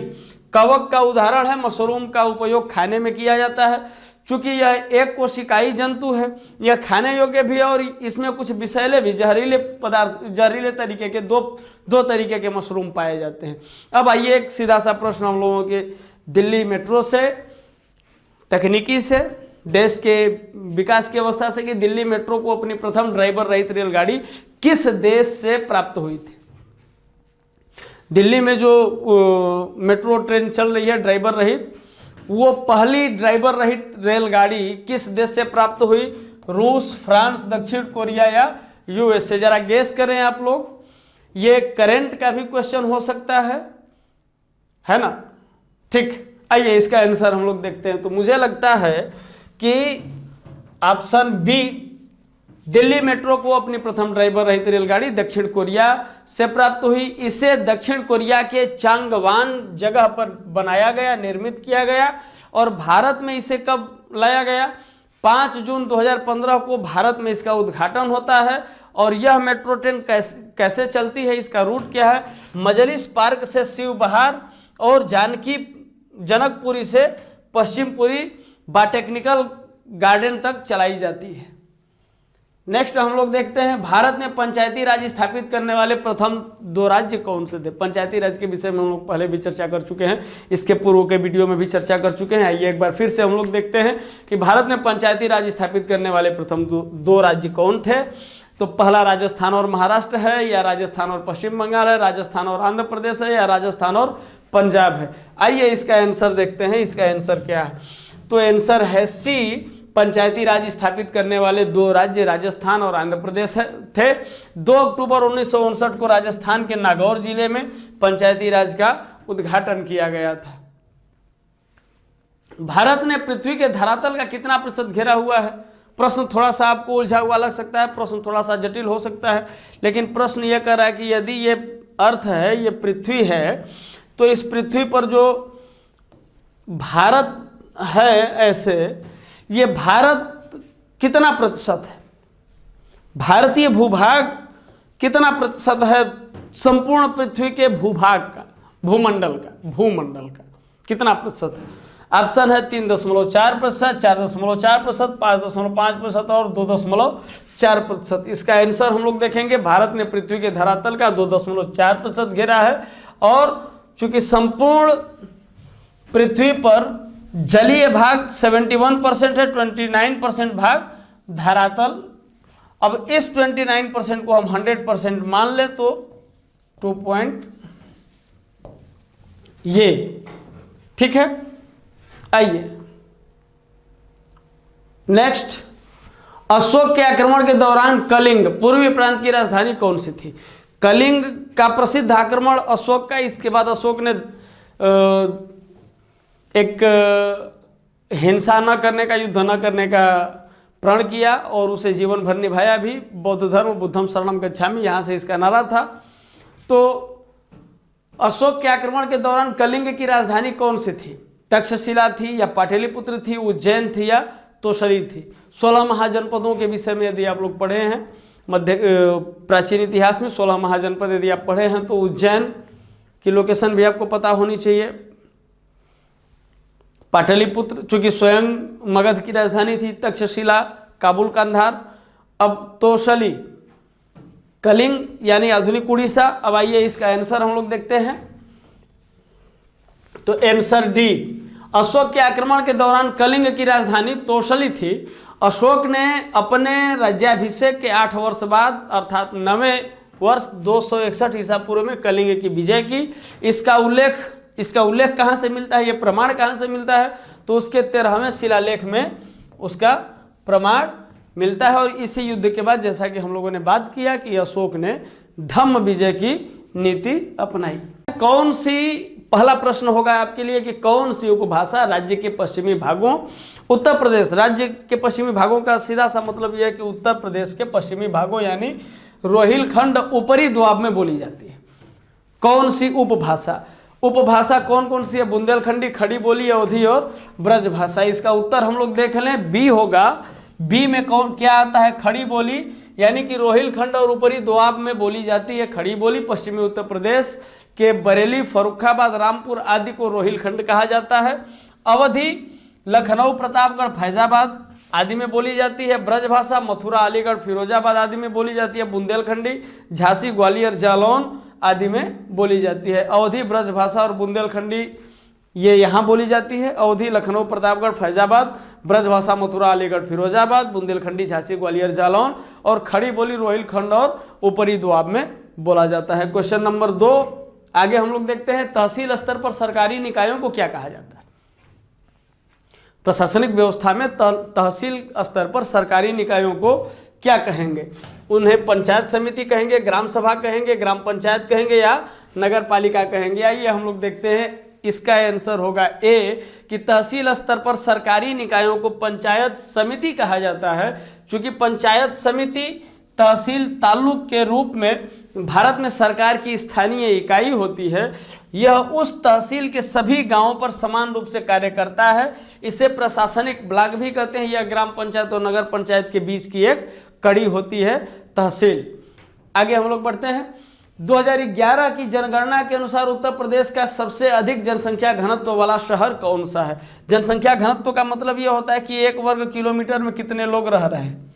C: कवक का उदाहरण है। मशरूम का उपयोग खाने में किया जाता है। चूंकि यह एक कोशिकाई जंतु है, यह खाने योग्य भी है और इसमें कुछ विषैले भी जहरीले पदार्थ, जहरीले तरीके के दो तरीके के मशरूम पाए जाते हैं। अब आइए एक सीधा सा प्रश्न हम लोगों के दिल्ली मेट्रो से, तकनीकी से, देश के विकास की अवस्था से कि दिल्ली मेट्रो को अपनी प्रथम ड्राइवर रहित रेलगाड़ी किस देश से प्राप्त हुई थी? दिल्ली में जो मेट्रो ट्रेन चल रही है ड्राइवर रहित, वो पहली ड्राइवर रहित रेलगाड़ी किस देश से प्राप्त हुई? रूस, फ्रांस, दक्षिण कोरिया या यूएसए? जरा गेस करें आप लोग। ये करंट का भी क्वेश्चन हो सकता है है ना। ठीक, आइए इसका आंसर हम लोग देखते हैं। तो मुझे लगता है कि ऑप्शन बी, दिल्ली मेट्रो को अपनी प्रथम ड्राइवर रहित रेलगाड़ी दक्षिण कोरिया से प्राप्त हुई। इसे दक्षिण कोरिया के चांगवान जगह पर बनाया गया, निर्मित किया गया। और भारत में इसे कब लाया गया? 5 जून 2015 को भारत में इसका उद्घाटन होता है। और यह मेट्रो ट्रेन कैसे चलती है, इसका रूट क्या है? मजलिस पार्क से शिवबहार और जानकी जनकपुरी से पश्चिमपुरी बाटेक्निकल गार्डन तक चलाई जाती है। नेक्स्ट हम लोग देखते हैं, भारत में पंचायती राज स्थापित करने वाले प्रथम 2 राज्य कौन से थे? पंचायती राज के विषय में हम लोग पहले भी चर्चा कर चुके हैं, इसके पूर्व के वीडियो में भी चर्चा कर चुके हैं। आइए एक बार फिर से हम लोग देखते हैं कि भारत में पंचायती राज स्थापित करने वाले प्रथम 2 राज्य कौन थे। तो पहला राजस्थान और महाराष्ट्र है, या राजस्थान और पश्चिम बंगाल है, राजस्थान और आंध्र प्रदेश है, या राजस्थान और पंजाब है। आइए इसका आंसर देखते हैं, इसका आंसर क्या है। तो आंसर है सी, पंचायती राज स्थापित करने वाले 2 राज्य राजस्थान और आंध्र प्रदेश थे। 2 अक्टूबर 1959 को राजस्थान के नागौर जिले में पंचायती राज का उद्घाटन किया गया था। भारत ने पृथ्वी के धरातल का कितना प्रतिशत घेरा हुआ है? प्रश्न थोड़ा सा आपको उलझा हुआ लग सकता है, प्रश्न थोड़ा सा जटिल हो सकता है, लेकिन प्रश्न यह कर रहा है कि यदि ये अर्थ है, ये पृथ्वी है, तो इस पृथ्वी पर जो भारत है ऐसे, ये भारत कितना प्रतिशत है? भारतीय भूभाग कितना प्रतिशत है संपूर्ण पृथ्वी के भूभाग का, भूमंडल का कितना प्रतिशत है? ऑप्शन है 3.4%, 4.4%, 5.5% और 2.4%। इसका आंसर हम लोग देखेंगे, भारत ने पृथ्वी के धरातल का 2.4% घेरा है। और चूंकि संपूर्ण पृथ्वी पर जलीय भाग 71% है, 29% भाग धरातल। अब इस 29% को हम 100% मान लें तो 2 पॉइंट ये, ठीक है। आइए नेक्स्ट, अशोक के आक्रमण के दौरान कलिंग पूर्वी प्रांत की राजधानी कौन सी थी? कलिंग का प्रसिद्ध आक्रमण अशोक का, इसके बाद अशोक ने एक हिंसा न करने का, युद्ध न करने का प्रण किया और उसे जीवन भर निभाया भी। बौद्ध धर्म बुद्धम शरणम गच्छामि, यहाँ से इसका नारा था। तो अशोक के आक्रमण के दौरान कलिंग की राजधानी कौन सी थी? तक्षशिला थी, या पाटलिपुत्र थी, उज्जैन थी, या तोसली थी? 16 महाजनपदों के विषय में यदि आप लोग पढ़े हैं प्राचीन इतिहास में 16 महाजनपद यदि आप पढ़े हैं, तो उज्जैन की लोकेशन भी आपको पता होनी चाहिए। पाटलिपुत्र चूंकि स्वयं मगध की राजधानी थी, तक्षशिला काबुल कंधार, अब तोसली कलिंग यानी आधुनिक उड़ीसा। अब आइए इसका आंसर हम लोग देखते हैं। तो आंसर डी, अशोक के आक्रमण के दौरान कलिंग की राजधानी तोसली थी। अशोक ने अपने राज्याभिषेक के 8 वर्ष बाद अर्थात 9वें वर्ष 261 ईसा पूर्व में कलिंग की विजय की। इसका उल्लेख कहाँ से मिलता है, ये प्रमाण कहाँ से मिलता है? तो उसके 13वें शिलालेख में उसका प्रमाण मिलता है। और इसी युद्ध के बाद जैसा कि हम लोगों ने बात किया कि अशोक ने धम्म विजय की नीति अपनाई। कौन सी, पहला प्रश्न होगा आपके लिए कि कौन सी उपभाषा राज्य के पश्चिमी भागों, उत्तर प्रदेश राज्य के पश्चिमी भागों का सीधा सा मतलब यह है कि उत्तर प्रदेश के पश्चिमी भागों यानी रोहिलखंड ऊपरी द्वाब में बोली जाती है। कौन सी उपभाषा कौन कौन सी है? बुंदेलखंडी, खड़ी बोली, अवधी और ब्रज भाषा। इसका उत्तर हम लोग देख लें, बी होगा। बी में कौन क्या आता है? खड़ी बोली, यानी कि रोहिलखंड और ऊपरी दोआब में बोली जाती है खड़ी बोली। पश्चिमी उत्तर प्रदेश के बरेली, फर्रुखाबाद, रामपुर आदि को रोहिलखंड कहा जाता है। अवधी लखनऊ, प्रतापगढ़, फैजाबाद आदि में बोली जाती है। ब्रजभाषा मथुरा, अलीगढ़, फिरोजाबाद आदि में बोली जाती है। बुंदेलखंडी झांसी, ग्वालियर, जालौन आदि में बोली जाती है। अवधी, ब्रजभाषा और बुंदेलखंडी ये यहाँ बोली जाती है। अवधी लखनऊ, प्रतापगढ़, फैजाबाद, ब्रजभाषा मथुरा, अलीगढ़, फिरोजाबाद, बुंदेलखंडी झांसी, ग्वालियर, जालौन और खड़ी बोली रोहिलखंड और ऊपरी दोआब में बोला जाता है। क्वेश्चन नंबर 2 आगे हम लोग देखते हैं, तहसील स्तर पर सरकारी निकायों को क्या कहा जाता है? प्रशासनिक व्यवस्था में तहसील स्तर पर सरकारी निकायों को क्या कहेंगे? उन्हें पंचायत समिति कहेंगे, ग्राम सभा कहेंगे, ग्राम पंचायत कहेंगे या नगर पालिका कहेंगे? आइए हम लोग देखते हैं इसका आंसर होगा ए कि तहसील स्तर पर सरकारी निकायों को पंचायत समिति कहा जाता है, क्योंकि पंचायत समिति तहसील ताल्लुक के रूप में भारत में सरकार की स्थानीय इकाई होती है। यह उस तहसील के सभी गांवों पर समान रूप से कार्य करता है। इसे प्रशासनिक ब्लॉक भी कहते हैं। यह ग्राम पंचायत और नगर पंचायत के बीच की एक कड़ी होती है तहसील। आगे हम लोग बढ़ते हैं। 2011 की जनगणना के अनुसार उत्तर प्रदेश का सबसे अधिक जनसंख्या घनत्व वाला शहर कौन सा है? जनसंख्या घनत्व का मतलब यह होता है कि 1 वर्ग किलोमीटर में कितने लोग रह रहे हैं,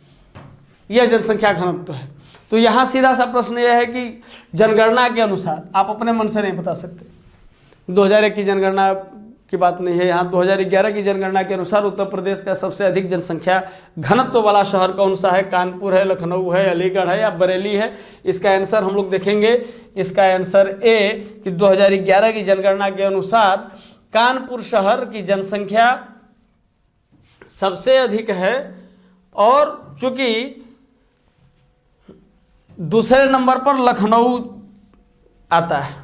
C: यह जनसंख्या घनत्व है। तो यहाँ सीधा सा प्रश्न यह है कि जनगणना के अनुसार, आप अपने मन से नहीं बता सकते, 2001 की जनगणना की बात नहीं है यहाँ। 2011 की जनगणना के अनुसार उत्तर प्रदेश का सबसे अधिक जनसंख्या घनत्व वाला शहर कौन सा है? कानपुर है, लखनऊ है, अलीगढ़ है या बरेली है? इसका आंसर हम लोग देखेंगे। इसका आंसर ए कि 2011 की जनगणना के अनुसार कानपुर शहर की जनसंख्या सबसे अधिक है, और चूंकि दूसरे नंबर पर लखनऊ आता है,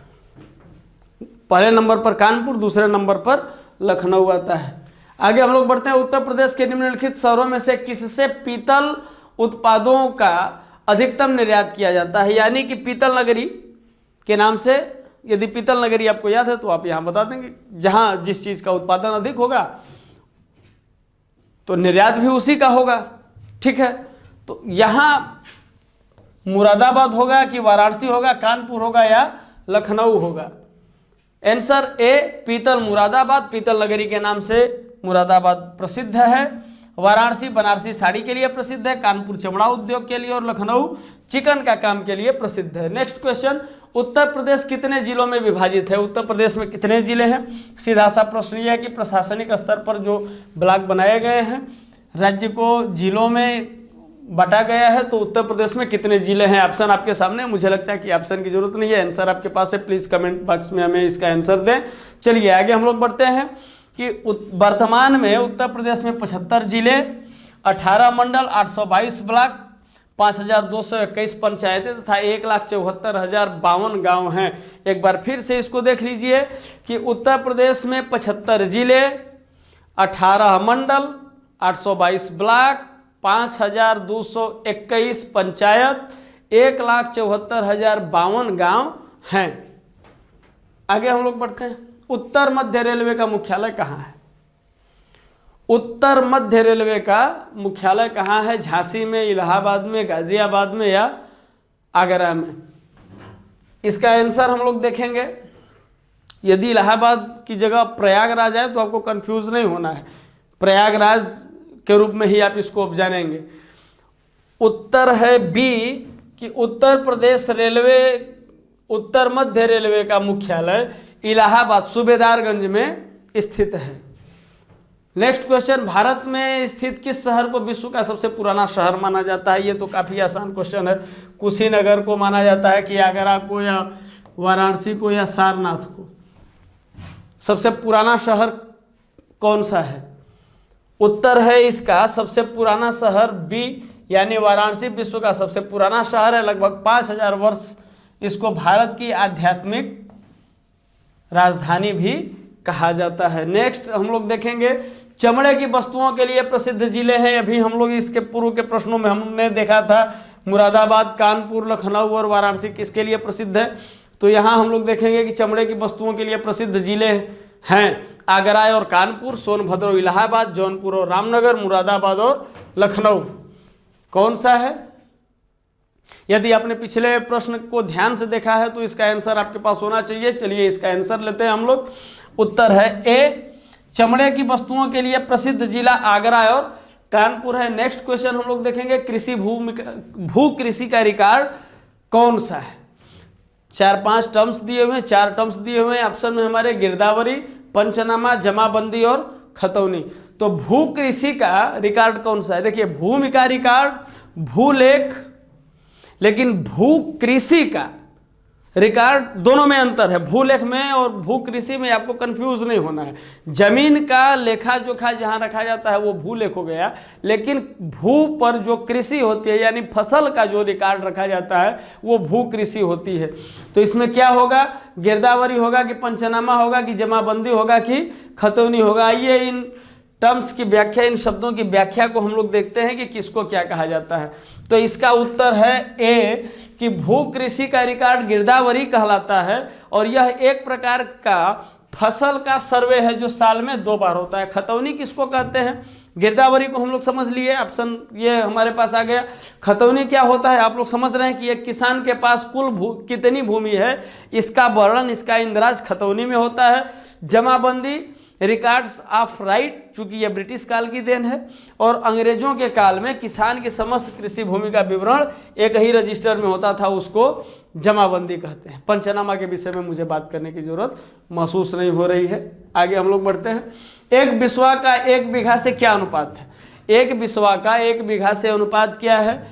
C: पहले नंबर पर कानपुर, दूसरे नंबर पर लखनऊ आता है। आगे हम लोग बढ़ते हैं। उत्तर प्रदेश के निम्नलिखित शहरों में से किससे पीतल उत्पादों का अधिकतम निर्यात किया जाता है? यानी कि पीतल नगरी के नाम से, यदि पीतल नगरी आपको याद है तो आप यहाँ बता देंगे। जहाँ जिस चीज़ का उत्पादन अधिक होगा तो निर्यात भी उसी का होगा, ठीक है। तो यहाँ मुरादाबाद होगा कि वाराणसी होगा, कानपुर होगा या लखनऊ होगा? आंसर ए पीतल मुरादाबाद, पीतल नगरी के नाम से मुरादाबाद प्रसिद्ध है। वाराणसी बनारसी साड़ी के लिए प्रसिद्ध है, कानपुर चमड़ा उद्योग के लिए, और लखनऊ चिकन का काम के लिए प्रसिद्ध है। नेक्स्ट क्वेश्चन, उत्तर प्रदेश कितने जिलों में विभाजित है? उत्तर प्रदेश में कितने जिले हैं? सीधा सा प्रश्न यह है कि प्रशासनिक स्तर पर जो ब्लॉक बनाए गए हैं, राज्य को जिलों में बटा गया है, तो उत्तर प्रदेश में कितने जिले हैं? ऑप्शन आपके सामने। मुझे लगता है कि ऑप्शन की जरूरत नहीं है, आंसर आपके पास है। प्लीज़ कमेंट बॉक्स में हमें इसका आंसर दें। चलिए आगे हम लोग बढ़ते हैं कि वर्तमान में उत्तर प्रदेश में 75 जिले, 18 मंडल, 822 ब्लॉक, 5221 पंचायतें तथा 1,74,052 गाँव हैं। एक बार फिर से इसको देख लीजिए कि उत्तर प्रदेश में 75 जिले, 18 मंडल, 822 ब्लॉक, 5221 पंचायत, 1,74,052 गांव हैं। आगे हम लोग बढ़ते हैं। उत्तर मध्य रेलवे का मुख्यालय कहाँ है? उत्तर मध्य रेलवे का मुख्यालय कहाँ है? झांसी में, इलाहाबाद में, गाजियाबाद में या आगरा में? इसका आंसर हम लोग देखेंगे। यदि इलाहाबाद की जगह प्रयागराज है तो आपको कंफ्यूज नहीं होना है, प्रयागराज के रूप में ही आप इसको अब जानेंगे। उत्तर है बी कि उत्तर प्रदेश रेलवे, उत्तर मध्य रेलवे का मुख्यालय इलाहाबाद सूबेदारगंज में स्थित है। नेक्स्ट क्वेश्चन, भारत में स्थित किस शहर को विश्व का सबसे पुराना शहर माना जाता है? ये तो काफ़ी आसान क्वेश्चन है। कुशीनगर को माना जाता है कि आगरा को या वाराणसी को या सारनाथ को? सबसे पुराना शहर कौन सा है? उत्तर है इसका सबसे पुराना शहर बी, यानी वाराणसी विश्व का सबसे पुराना शहर है। लगभग 5000 वर्ष इसको भारत की आध्यात्मिक राजधानी भी कहा जाता है। नेक्स्ट हम लोग देखेंगे, चमड़े की वस्तुओं के लिए प्रसिद्ध जिले हैं। अभी हम लोग इसके पूर्व के प्रश्नों में हमने देखा था मुरादाबाद, कानपुर, लखनऊ और वाराणसी किसके लिए प्रसिद्ध है। तो यहाँ हम लोग देखेंगे कि चमड़े की वस्तुओं के लिए प्रसिद्ध जिले हैं आगरा और कानपुर, सोनभद्र और इलाहाबाद, जौनपुर और रामनगर, मुरादाबाद और लखनऊ। कौन सा है? यदि आपने पिछले प्रश्न को ध्यान से देखा है तो इसका आंसर आपके पास होना चाहिए। चलिए इसका आंसर लेते हैं हम लोग। उत्तर है ए, चमड़े की वस्तुओं के लिए प्रसिद्ध जिला आगरा और कानपुर है। नेक्स्ट क्वेश्चन हम लोग देखेंगे, कृषि भू कृषि का रिकॉर्ड कौन सा है? 4-5 टर्म्स दिए हुए हैं, 4 टर्म्स दिए हुए हैं ऑप्शन में हमारे, गिरदावरी, पंचनामा, जमाबंदी और खतौनी। तो भू कृषि का रिकॉर्ड कौन सा है? देखिए, भूमि का रिकॉर्ड, भूलेख, लेकिन भू कृषि का रिकॉर्ड दोनों में अंतर है, भूलेख में और भू कृषि में आपको कंफ्यूज नहीं होना है। जमीन का लेखा जोखा जहां रखा जाता है वो भूलेख हो गया, लेकिन भू पर जो कृषि होती है यानी फसल का जो रिकॉर्ड रखा जाता है वो भू कृषि होती है। तो इसमें क्या होगा, गिरदावरी होगा कि पंचनामा होगा कि जमाबंदी होगा कि खतौनी होगा। आइए इन टर्म्स की व्याख्या, इन शब्दों की व्याख्या को हम लोग देखते हैं कि किसको क्या कहा जाता है। तो इसका उत्तर है ए कि भू कृषि का रिकॉर्ड गिरदावरी कहलाता है और यह एक प्रकार का फसल का सर्वे है जो साल में 2 बार होता है। खतौनी किसको कहते हैं, गिरदावरी को हम लोग समझ लिए, ऑप्शन ये हमारे पास आ गया। खतौनी क्या होता है आप लोग समझ रहे हैं कि एक किसान के पास कुल कितनी भूमि है इसका वर्णन, इसका इंद्राज खतौनी में होता है। जमाबंदी रिकॉर्ड्स ऑफ राइट, चूंकि यह ब्रिटिश काल की देन है, और अंग्रेजों के काल में किसान की समस्त कृषि भूमि का विवरण एक ही रजिस्टर में होता था, उसको जमाबंदी कहते हैं। पंचनामा के विषय में मुझे बात करने की जरूरत महसूस नहीं हो रही है। आगे हम लोग बढ़ते हैं। एक बिस्वा का 1 बीघा से क्या अनुपात है? एक बिस्वा का 1 बीघा से अनुपात क्या है?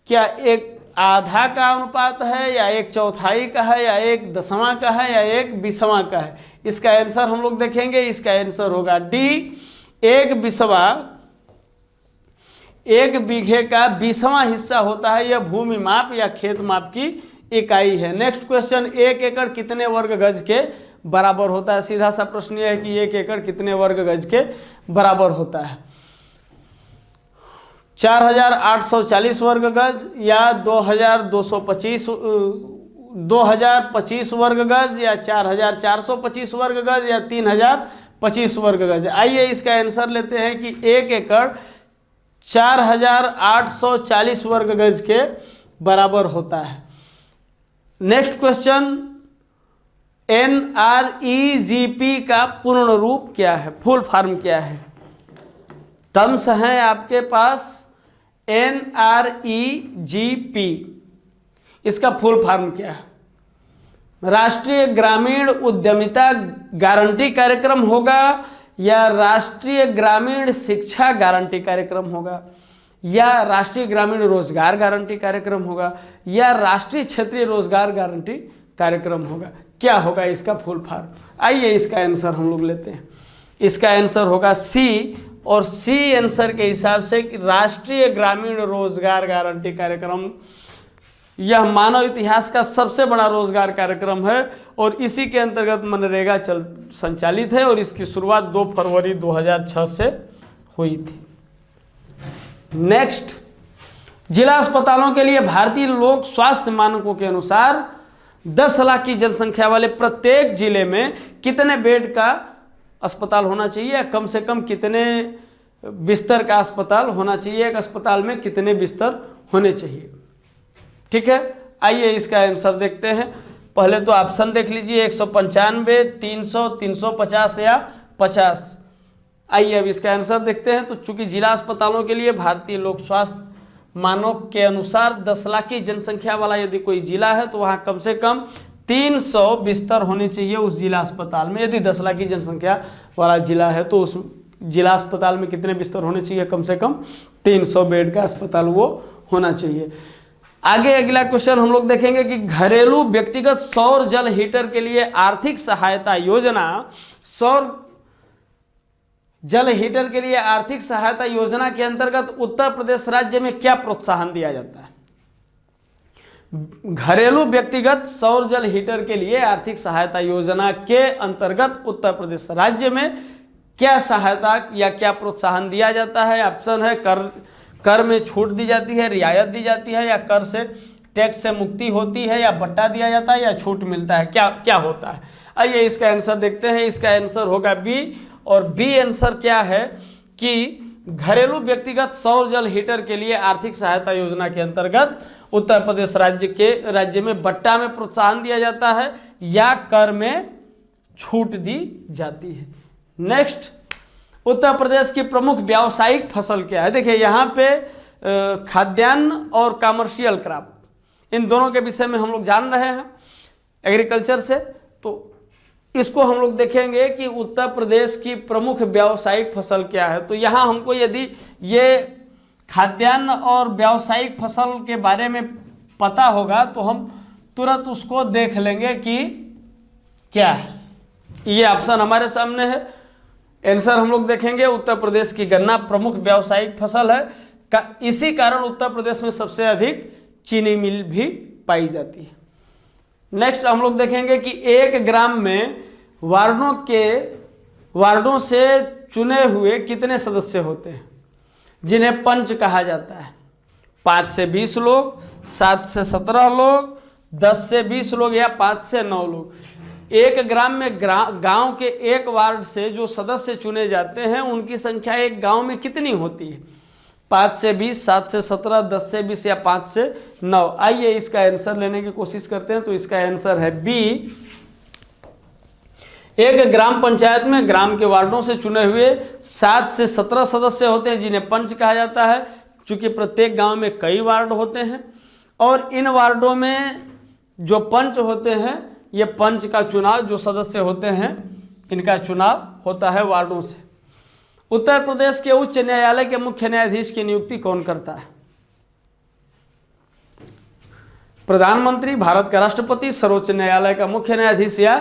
C: क्या 1 आधा का अनुपात है या 1/4 का है या 1/10 का है या 1/20 का है? इसका आंसर हम लोग देखेंगे। इसका आंसर होगा डी, 1 बिस्वा 1 बीघे का 20वां हिस्सा होता है। यह भूमि माप या खेत माप की इकाई है। नेक्स्ट क्वेश्चन, 1 एकड़ कितने वर्ग गज के बराबर होता है? सीधा सा प्रश्न यह है कि 1 एकड़ कितने वर्ग गज के बराबर होता है? 4840 वर्ग गज या 2025 वर्ग गज या 4425 वर्ग गज या 3025 वर्ग गज? आइए इसका आंसर लेते हैं कि 1 एकड़ 4840 वर्ग गज के बराबर होता है। नेक्स्ट क्वेश्चन, NREGP का पूर्ण रूप क्या है, फुल फॉर्म क्या है? टर्म्स हैं आपके पास NREGP, इसका फुल फॉर्म क्या है? राष्ट्रीय ग्रामीण उद्यमिता गारंटी कार्यक्रम होगा या राष्ट्रीय ग्रामीण शिक्षा गारंटी कार्यक्रम होगा या राष्ट्रीय ग्रामीण रोजगार गारंटी कार्यक्रम होगा या राष्ट्रीय क्षेत्रीय रोजगार गारंटी कार्यक्रम होगा? क्या होगा इसका फुल फॉर्म? आइए इसका आंसर हम लोग लेते हैं। इसका आंसर होगा सी, और सी आंसर के हिसाब से राष्ट्रीय ग्रामीण रोजगार गारंटी कार्यक्रम यह मानव इतिहास का सबसे बड़ा रोजगार कार्यक्रम है और इसी के अंतर्गत मनरेगा संचालित है और इसकी शुरुआत 2 फरवरी 2006 से हुई थी। नेक्स्ट, जिला अस्पतालों के लिए भारतीय लोक स्वास्थ्य मानकों के अनुसार 10 लाख की जनसंख्या वाले प्रत्येक जिले में कितने बेड का अस्पताल होना चाहिए, कम से कम कितने बिस्तर का अस्पताल होना चाहिए, एक अस्पताल में कितने बिस्तर होने चाहिए? ठीक है, आइए इसका आंसर देखते हैं। पहले तो ऑप्शन देख लीजिए, 195, 300, 350 या 50। आइए अब इसका आंसर देखते हैं। तो चूंकि जिला अस्पतालों के लिए भारतीय लोक स्वास्थ्य मानक के अनुसार 10 लाख की जनसंख्या वाला यदि कोई जिला है तो वहाँ कम से कम 300 बिस्तर होने चाहिए उस जिला अस्पताल में। यदि 10 लाख की जनसंख्या वाला जिला है तो उस जिला अस्पताल में कितने बिस्तर होने चाहिए? कम से कम 300 बेड का अस्पताल वो होना चाहिए। आगे अगला क्वेश्चन हम लोग देखेंगे कि घरेलू व्यक्तिगत सौर जल हीटर के लिए आर्थिक सहायता योजना, सौर जल हीटर के लिए आर्थिक सहायता योजना के अंतर्गत उत्तर प्रदेश राज्य में क्या प्रोत्साहन दिया जाता है? घरेलू व्यक्तिगत सौर जल हीटर के लिए आर्थिक सहायता योजना के अंतर्गत उत्तर प्रदेश राज्य में क्या सहायता या क्या प्रोत्साहन दिया जाता है? ऑप्शन है कर में छूट दी जाती है, रियायत दी जाती है, या कर से टैक्स से मुक्ति होती है, या बट्टा दिया जाता है, या छूट मिलता है, क्या होता है? आइए इसका आंसर देखते हैं। इसका आंसर होगा बी, और बी आंसर क्या है कि घरेलू व्यक्तिगत सौर जल हीटर के लिए आर्थिक सहायता योजना के अंतर्गत उत्तर प्रदेश राज्य में बट्टा में प्रोत्साहन दिया जाता है या कर में छूट दी जाती है। नेक्स्ट, उत्तर प्रदेश की प्रमुख व्यावसायिक फसल क्या है? देखिए यहाँ पे खाद्यान्न और कमर्शियल क्रॉप, इन दोनों के विषय में हम लोग जान रहे हैं एग्रीकल्चर से, तो इसको हम लोग देखेंगे कि उत्तर प्रदेश की प्रमुख व्यावसायिक फसल क्या है। तो यहाँ हमको यदि ये खाद्यान्न और व्यावसायिक फसल के बारे में पता होगा तो हम तुरंत उसको देख लेंगे कि क्या है। ये ऑप्शन हमारे सामने है। आंसर हम लोग देखेंगे, उत्तर प्रदेश की गन्ना प्रमुख व्यावसायिक फसल है। इसी कारण उत्तर प्रदेश में सबसे अधिक चीनी मिल भी पाई जाती है। नेक्स्ट हम लोग देखेंगे कि एक ग्राम में वार्डों से चुने हुए कितने सदस्य होते हैं, जिन्हें पंच कहा जाता है। 5 से 20 लोग, 7 से 17 लोग, 10 से 20 लोग या 5 से 9 लोग। एक ग्राम में गांव के एक वार्ड से जो सदस्य चुने जाते हैं उनकी संख्या एक गांव में कितनी होती है? 5 से 20, 7 से 17, 10 से 20 या 5 से 9। आइए इसका आंसर लेने की कोशिश करते हैं। तो इसका आंसर है बी। एक ग्राम पंचायत में ग्राम के वार्डों से चुने हुए 7 से 17 सदस्य होते हैं, जिन्हें पंच कहा जाता है। चूंकि प्रत्येक गांव में कई वार्ड होते हैं और इन वार्डों में जो पंच होते हैं, ये पंच का चुनाव, जो सदस्य होते हैं इनका चुनाव होता है वार्डों से। उत्तर प्रदेश के उच्च न्यायालय के मुख्य न्यायाधीश की नियुक्ति कौन करता है? प्रधानमंत्री, भारत का राष्ट्रपति, सर्वोच्च न्यायालय का मुख्य न्यायाधीश या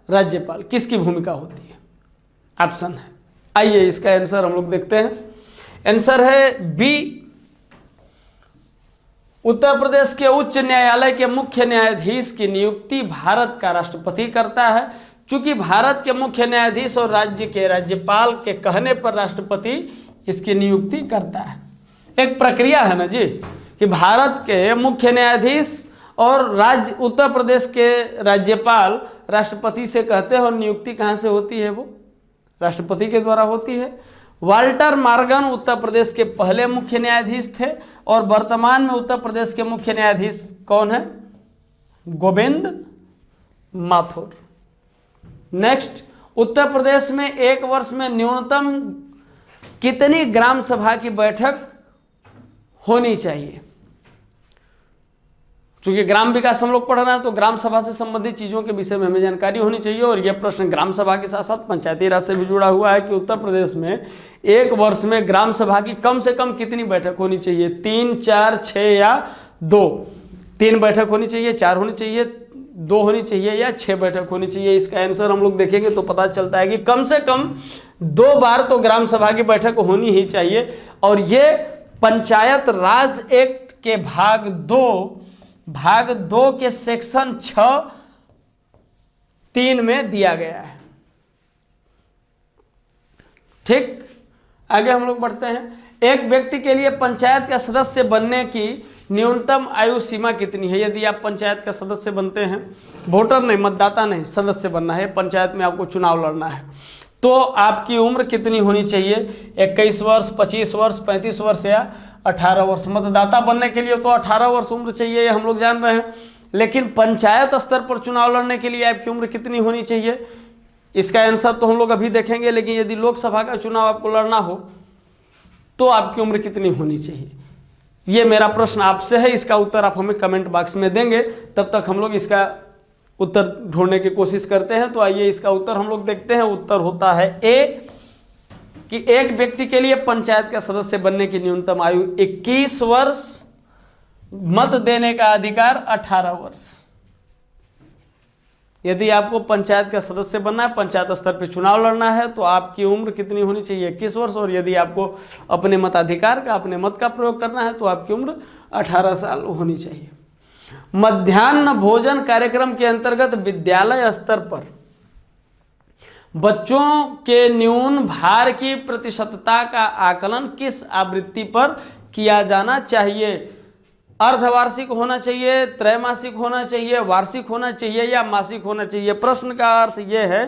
C: राज्यपाल? किसकी भूमिका होती है? ऑप्शन है। आइए इसका आंसर हम लोग देखते हैं। आंसर है बी। उत्तर प्रदेश के उच्च न्यायालय के मुख्य न्यायाधीश की नियुक्ति भारत का राष्ट्रपति करता है। चूंकि भारत के मुख्य न्यायाधीश और राज्य के राज्यपाल के कहने पर राष्ट्रपति इसकी नियुक्ति करता है। एक प्रक्रिया है ना जी, कि भारत के मुख्य न्यायाधीश और राज्य उत्तर प्रदेश के राज्यपाल राष्ट्रपति से कहते हैं, और नियुक्ति कहाँ से होती है? वो राष्ट्रपति के द्वारा होती है। वाल्टर मॉर्गन उत्तर प्रदेश के पहले मुख्य न्यायाधीश थे और वर्तमान में उत्तर प्रदेश के मुख्य न्यायाधीश कौन है? गोविंद माथुर। नेक्स्ट, उत्तर प्रदेश में एक वर्ष में न्यूनतम कितनी ग्राम सभा की बैठक होनी चाहिए? चूंकि ग्राम विकास हम लोग पढ़ रहे हैं तो ग्राम सभा से संबंधित चीजों के विषय में हमें जानकारी होनी चाहिए। और यह प्रश्न ग्राम सभा के साथ साथ पंचायती राज से भी जुड़ा हुआ है कि उत्तर प्रदेश में एक वर्ष में ग्राम सभा की कम से कम कितनी बैठक होनी चाहिए? 3, 4, 6 या 2? 3 बैठक होनी चाहिए, 4 होनी चाहिए, 2 होनी चाहिए या 6 बैठक होनी चाहिए? इसका आंसर हम लोग देखेंगे तो पता चलता है कि कम से कम 2 बार तो ग्राम सभा की बैठक होनी ही चाहिए। और ये पंचायत राज एक्ट के भाग 2 के सेक्शन 6(3) में दिया गया है। ठीक, आगे हम लोग बढ़ते हैं। एक व्यक्ति के लिए पंचायत का सदस्य बनने की न्यूनतम आयु सीमा कितनी है? यदि आप पंचायत का सदस्य बनते हैं, वोटर नहीं, मतदाता नहीं, सदस्य बनना है, पंचायत में आपको चुनाव लड़ना है, तो आपकी उम्र कितनी होनी चाहिए? 21 वर्ष, 25 वर्ष, 35 वर्ष या 18 वर्ष? मतदाता बनने के लिए तो 18 वर्ष उम्र चाहिए, ये हम लोग जान रहे हैं। लेकिन पंचायत स्तर पर चुनाव लड़ने के लिए आपकी उम्र कितनी होनी चाहिए? इसका आंसर तो हम लोग अभी देखेंगे। लेकिन यदि लोकसभा का चुनाव आपको लड़ना हो तो आपकी उम्र कितनी होनी चाहिए? ये मेरा प्रश्न आपसे है। इसका उत्तर आप हमें कमेंट बॉक्स में देंगे। तब तक हम लोग इसका उत्तर ढूंढने की कोशिश करते हैं। तो आइए इसका उत्तर हम लोग देखते हैं। उत्तर होता है ए, कि एक व्यक्ति के लिए पंचायत का सदस्य बनने की न्यूनतम आयु 21 वर्ष, मत देने का अधिकार 18 वर्ष। यदि आपको पंचायत का सदस्य बनना है, पंचायत स्तर पर चुनाव लड़ना है, तो आपकी उम्र कितनी होनी चाहिए? 21 वर्ष। और यदि आपको अपने मताधिकार का, अपने मत का प्रयोग करना है, तो आपकी उम्र 18 साल होनी चाहिए। मध्याह्न भोजन कार्यक्रम के अंतर्गत विद्यालय स्तर पर बच्चों के न्यून भार की प्रतिशतता का आकलन किस आवृत्ति पर किया जाना चाहिए? अर्धवार्षिक होना चाहिए, त्रैमासिक होना चाहिए, वार्षिक होना चाहिए या मासिक होना चाहिए? प्रश्न का अर्थ यह है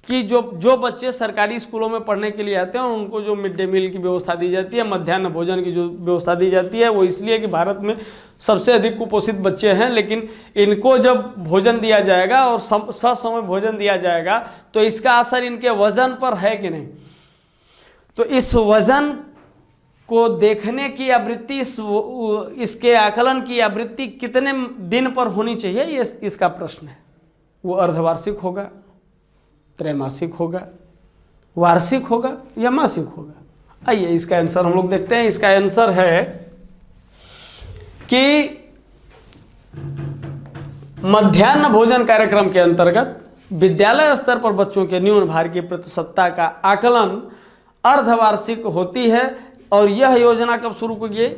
C: कि जो बच्चे सरकारी स्कूलों में पढ़ने के लिए आते हैं और उनको जो मिड डे मील की व्यवस्था दी जाती है, मध्याह्न भोजन की जो व्यवस्था दी जाती है, वो इसलिए कि भारत में सबसे अधिक कुपोषित बच्चे हैं। लेकिन इनको जब भोजन दिया जाएगा और ससमय भोजन दिया जाएगा तो इसका असर इनके वजन पर है कि नहीं? तो इस वजन को देखने की आवृत्ति, इसके आकलन की आवृत्ति कितने दिन पर होनी चाहिए, ये इसका प्रश्न है। वो अर्धवार्षिक होगा, त्रैमासिक होगा, वार्षिक होगा या मासिक होगा? आइए इसका आंसर हम लोग देखते हैं। इसका आंसर है कि मध्याह्न भोजन कार्यक्रम के अंतर्गत विद्यालय स्तर पर बच्चों के न्यून भार की प्रतिशतता का आकलन अर्धवार्षिक होती है और यह योजना कब शुरू की गई?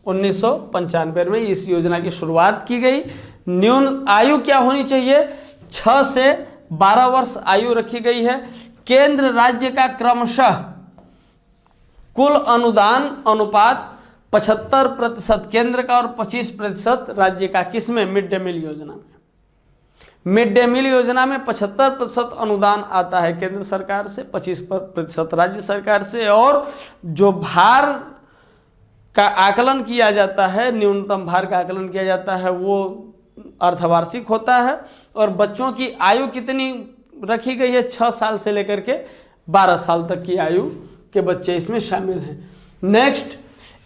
C: 1995 में इस योजना की शुरुआत की गई। न्यून आयु क्या होनी चाहिए? 6 से 12 वर्ष आयु रखी गई है। केंद्र राज्य का क्रमशः कुल अनुदान अनुपात 75% केंद्र का और 25% राज्य का। किसमें? मिड डे मील योजना में। मिड डे मील योजना में 75% अनुदान आता है केंद्र सरकार से, 25% राज्य सरकार से, और जो भार का आकलन किया जाता है, न्यूनतम भार का आकलन किया जाता है, वो अर्धवार्षिक होता है। और बच्चों की आयु कितनी रखी गई है? 6 साल से लेकर के 12 साल तक की आयु के बच्चे इसमें शामिल हैं। Next,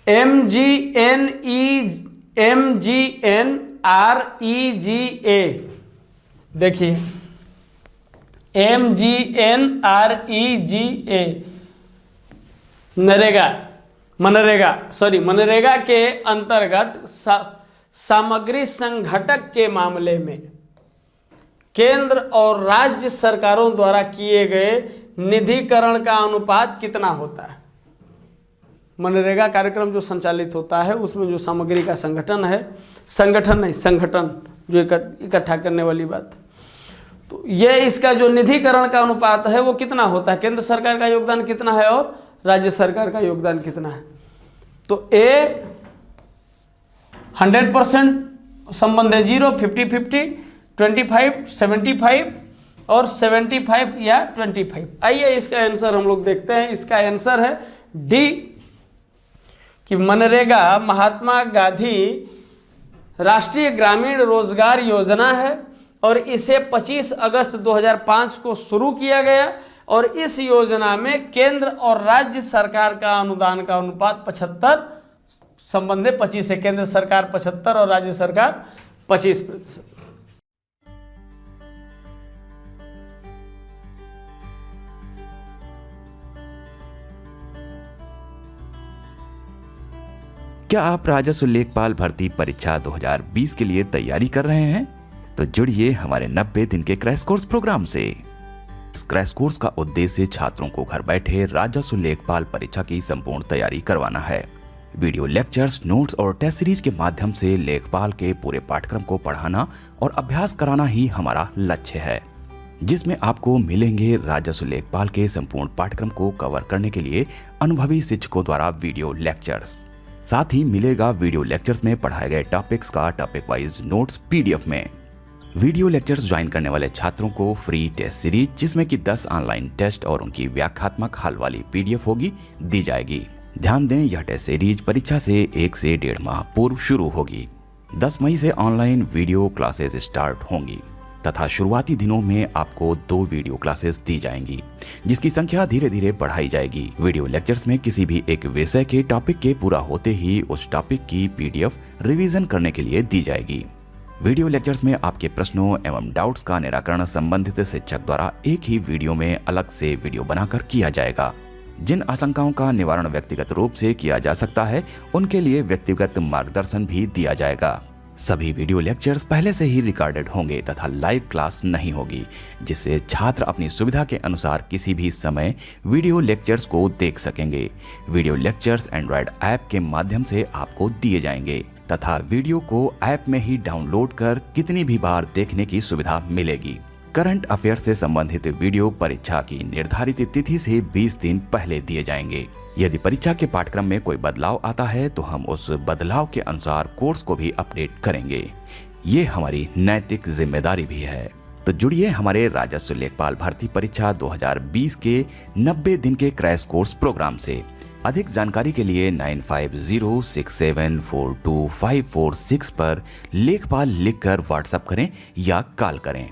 C: MGNREGA। देखिए, MGNREGA मनरेगा के अंतर्गत सामग्री संघटक के मामले में केंद्र और राज्य सरकारों द्वारा किए गए निधिकरण का अनुपात कितना होता है? मनरेगा कार्यक्रम जो संचालित होता है उसमें जो सामग्री का संगठन जो इकट्ठा करने वाली बात, तो ये इसका जो निधिकरण का अनुपात है वो कितना होता है? केंद्र सरकार का योगदान कितना है और राज्य सरकार का योगदान कितना है? तो ए 100% संबंध है, 0, 50-50, 25-75 और 75 या 25। आइए इसका आंसर हम लोग देखते हैं। इसका आंसर है डी, कि मनरेगा महात्मा गांधी राष्ट्रीय ग्रामीण रोजगार योजना है और इसे 25 अगस्त 2005 को शुरू किया गया और इस योजना में केंद्र और राज्य सरकार का अनुदान का अनुपात 75 संबंध 25 है। केंद्र सरकार 75 और राज्य सरकार 25%।
B: क्या आप राजस्व लेखपाल भर्ती परीक्षा 2020 के लिए तैयारी कर रहे हैं? तो जुड़िए हमारे 90 दिन के क्रैश कोर्स प्रोग्राम से। इस क्रैश कोर्स का उद्देश्य छात्रों को घर बैठे राजस्व लेखपाल परीक्षा की संपूर्ण तैयारी करवाना है। वीडियो लेक्चर्स, नोट्स और टेस्ट सीरीज के माध्यम से लेखपाल के पूरे पाठ्यक्रम को पढ़ाना और अभ्यास कराना ही हमारा लक्ष्य है, जिसमें आपको मिलेंगे राजस्व लेखपाल के संपूर्ण पाठ्यक्रम को कवर करने के लिए अनुभवी शिक्षकों द्वारा वीडियो लेक्चर्स। साथ ही मिलेगा वीडियो लेक्चर्स में पढ़ाए गए टॉपिक्स का टॉपिक वाइज नोट्स पीडीएफ में। वीडियो लेक्चर्स ज्वाइन करने वाले छात्रों को फ्री टेस्ट सीरीज, जिसमें कि 10 ऑनलाइन टेस्ट और उनकी व्याख्यात्मक हल वाली पीडीएफ होगी, दी जाएगी। ध्यान दें, यह टेस्ट सीरीज परीक्षा से 1 से 1.5 माह पूर्व शुरू होगी। 10 मई से ऑनलाइन वीडियो क्लासेस स्टार्ट होंगी तथा शुरुआती दिनों में आपको 2 वीडियो क्लासेस दी जाएंगी, जिसकी संख्या धीरे धीरे बढ़ाई जाएगी। वीडियो लेक्चर्स में किसी भी एक विषय के टॉपिक के पूरा होते ही उस टॉपिक की पीडीएफ रिवीजन करने के लिए दी जाएगी। वीडियो लेक्चर्स में आपके प्रश्नों एवं डाउट्स का निराकरण संबंधित शिक्षक द्वारा एक ही वीडियो में अलग से वीडियो बनाकर किया जाएगा। जिन आशंकाओं का निवारण व्यक्तिगत रूप से किया जा सकता है, उनके लिए व्यक्तिगत मार्गदर्शन भी दिया जाएगा। सभी वीडियो लेक्चर्स पहले से ही रिकॉर्डेड होंगे तथा लाइव क्लास नहीं होगी, जिससे छात्र अपनी सुविधा के अनुसार किसी भी समय वीडियो लेक्चर्स को देख सकेंगे। वीडियो लेक्चर्स एंड्रॉयड ऐप के माध्यम से आपको दिए जाएंगे तथा वीडियो को ऐप में ही डाउनलोड कर कितनी भी बार देखने की सुविधा मिलेगी। करंट अफेयर से संबंधित वीडियो परीक्षा की निर्धारित तिथि से 20 दिन पहले दिए जाएंगे। यदि परीक्षा के पाठ्यक्रम में कोई बदलाव आता है तो हम उस बदलाव के अनुसार कोर्स को भी अपडेट करेंगे। ये हमारी नैतिक जिम्मेदारी भी है। तो जुड़िए हमारे राजस्व लेखपाल भर्ती परीक्षा 2020 के 90 दिन के क्रैश कोर्स प्रोग्राम से। अधिक जानकारी के लिए 9506742546 पर लेखपाल लिखकर व्हाट्सएप करें या कॉल करें।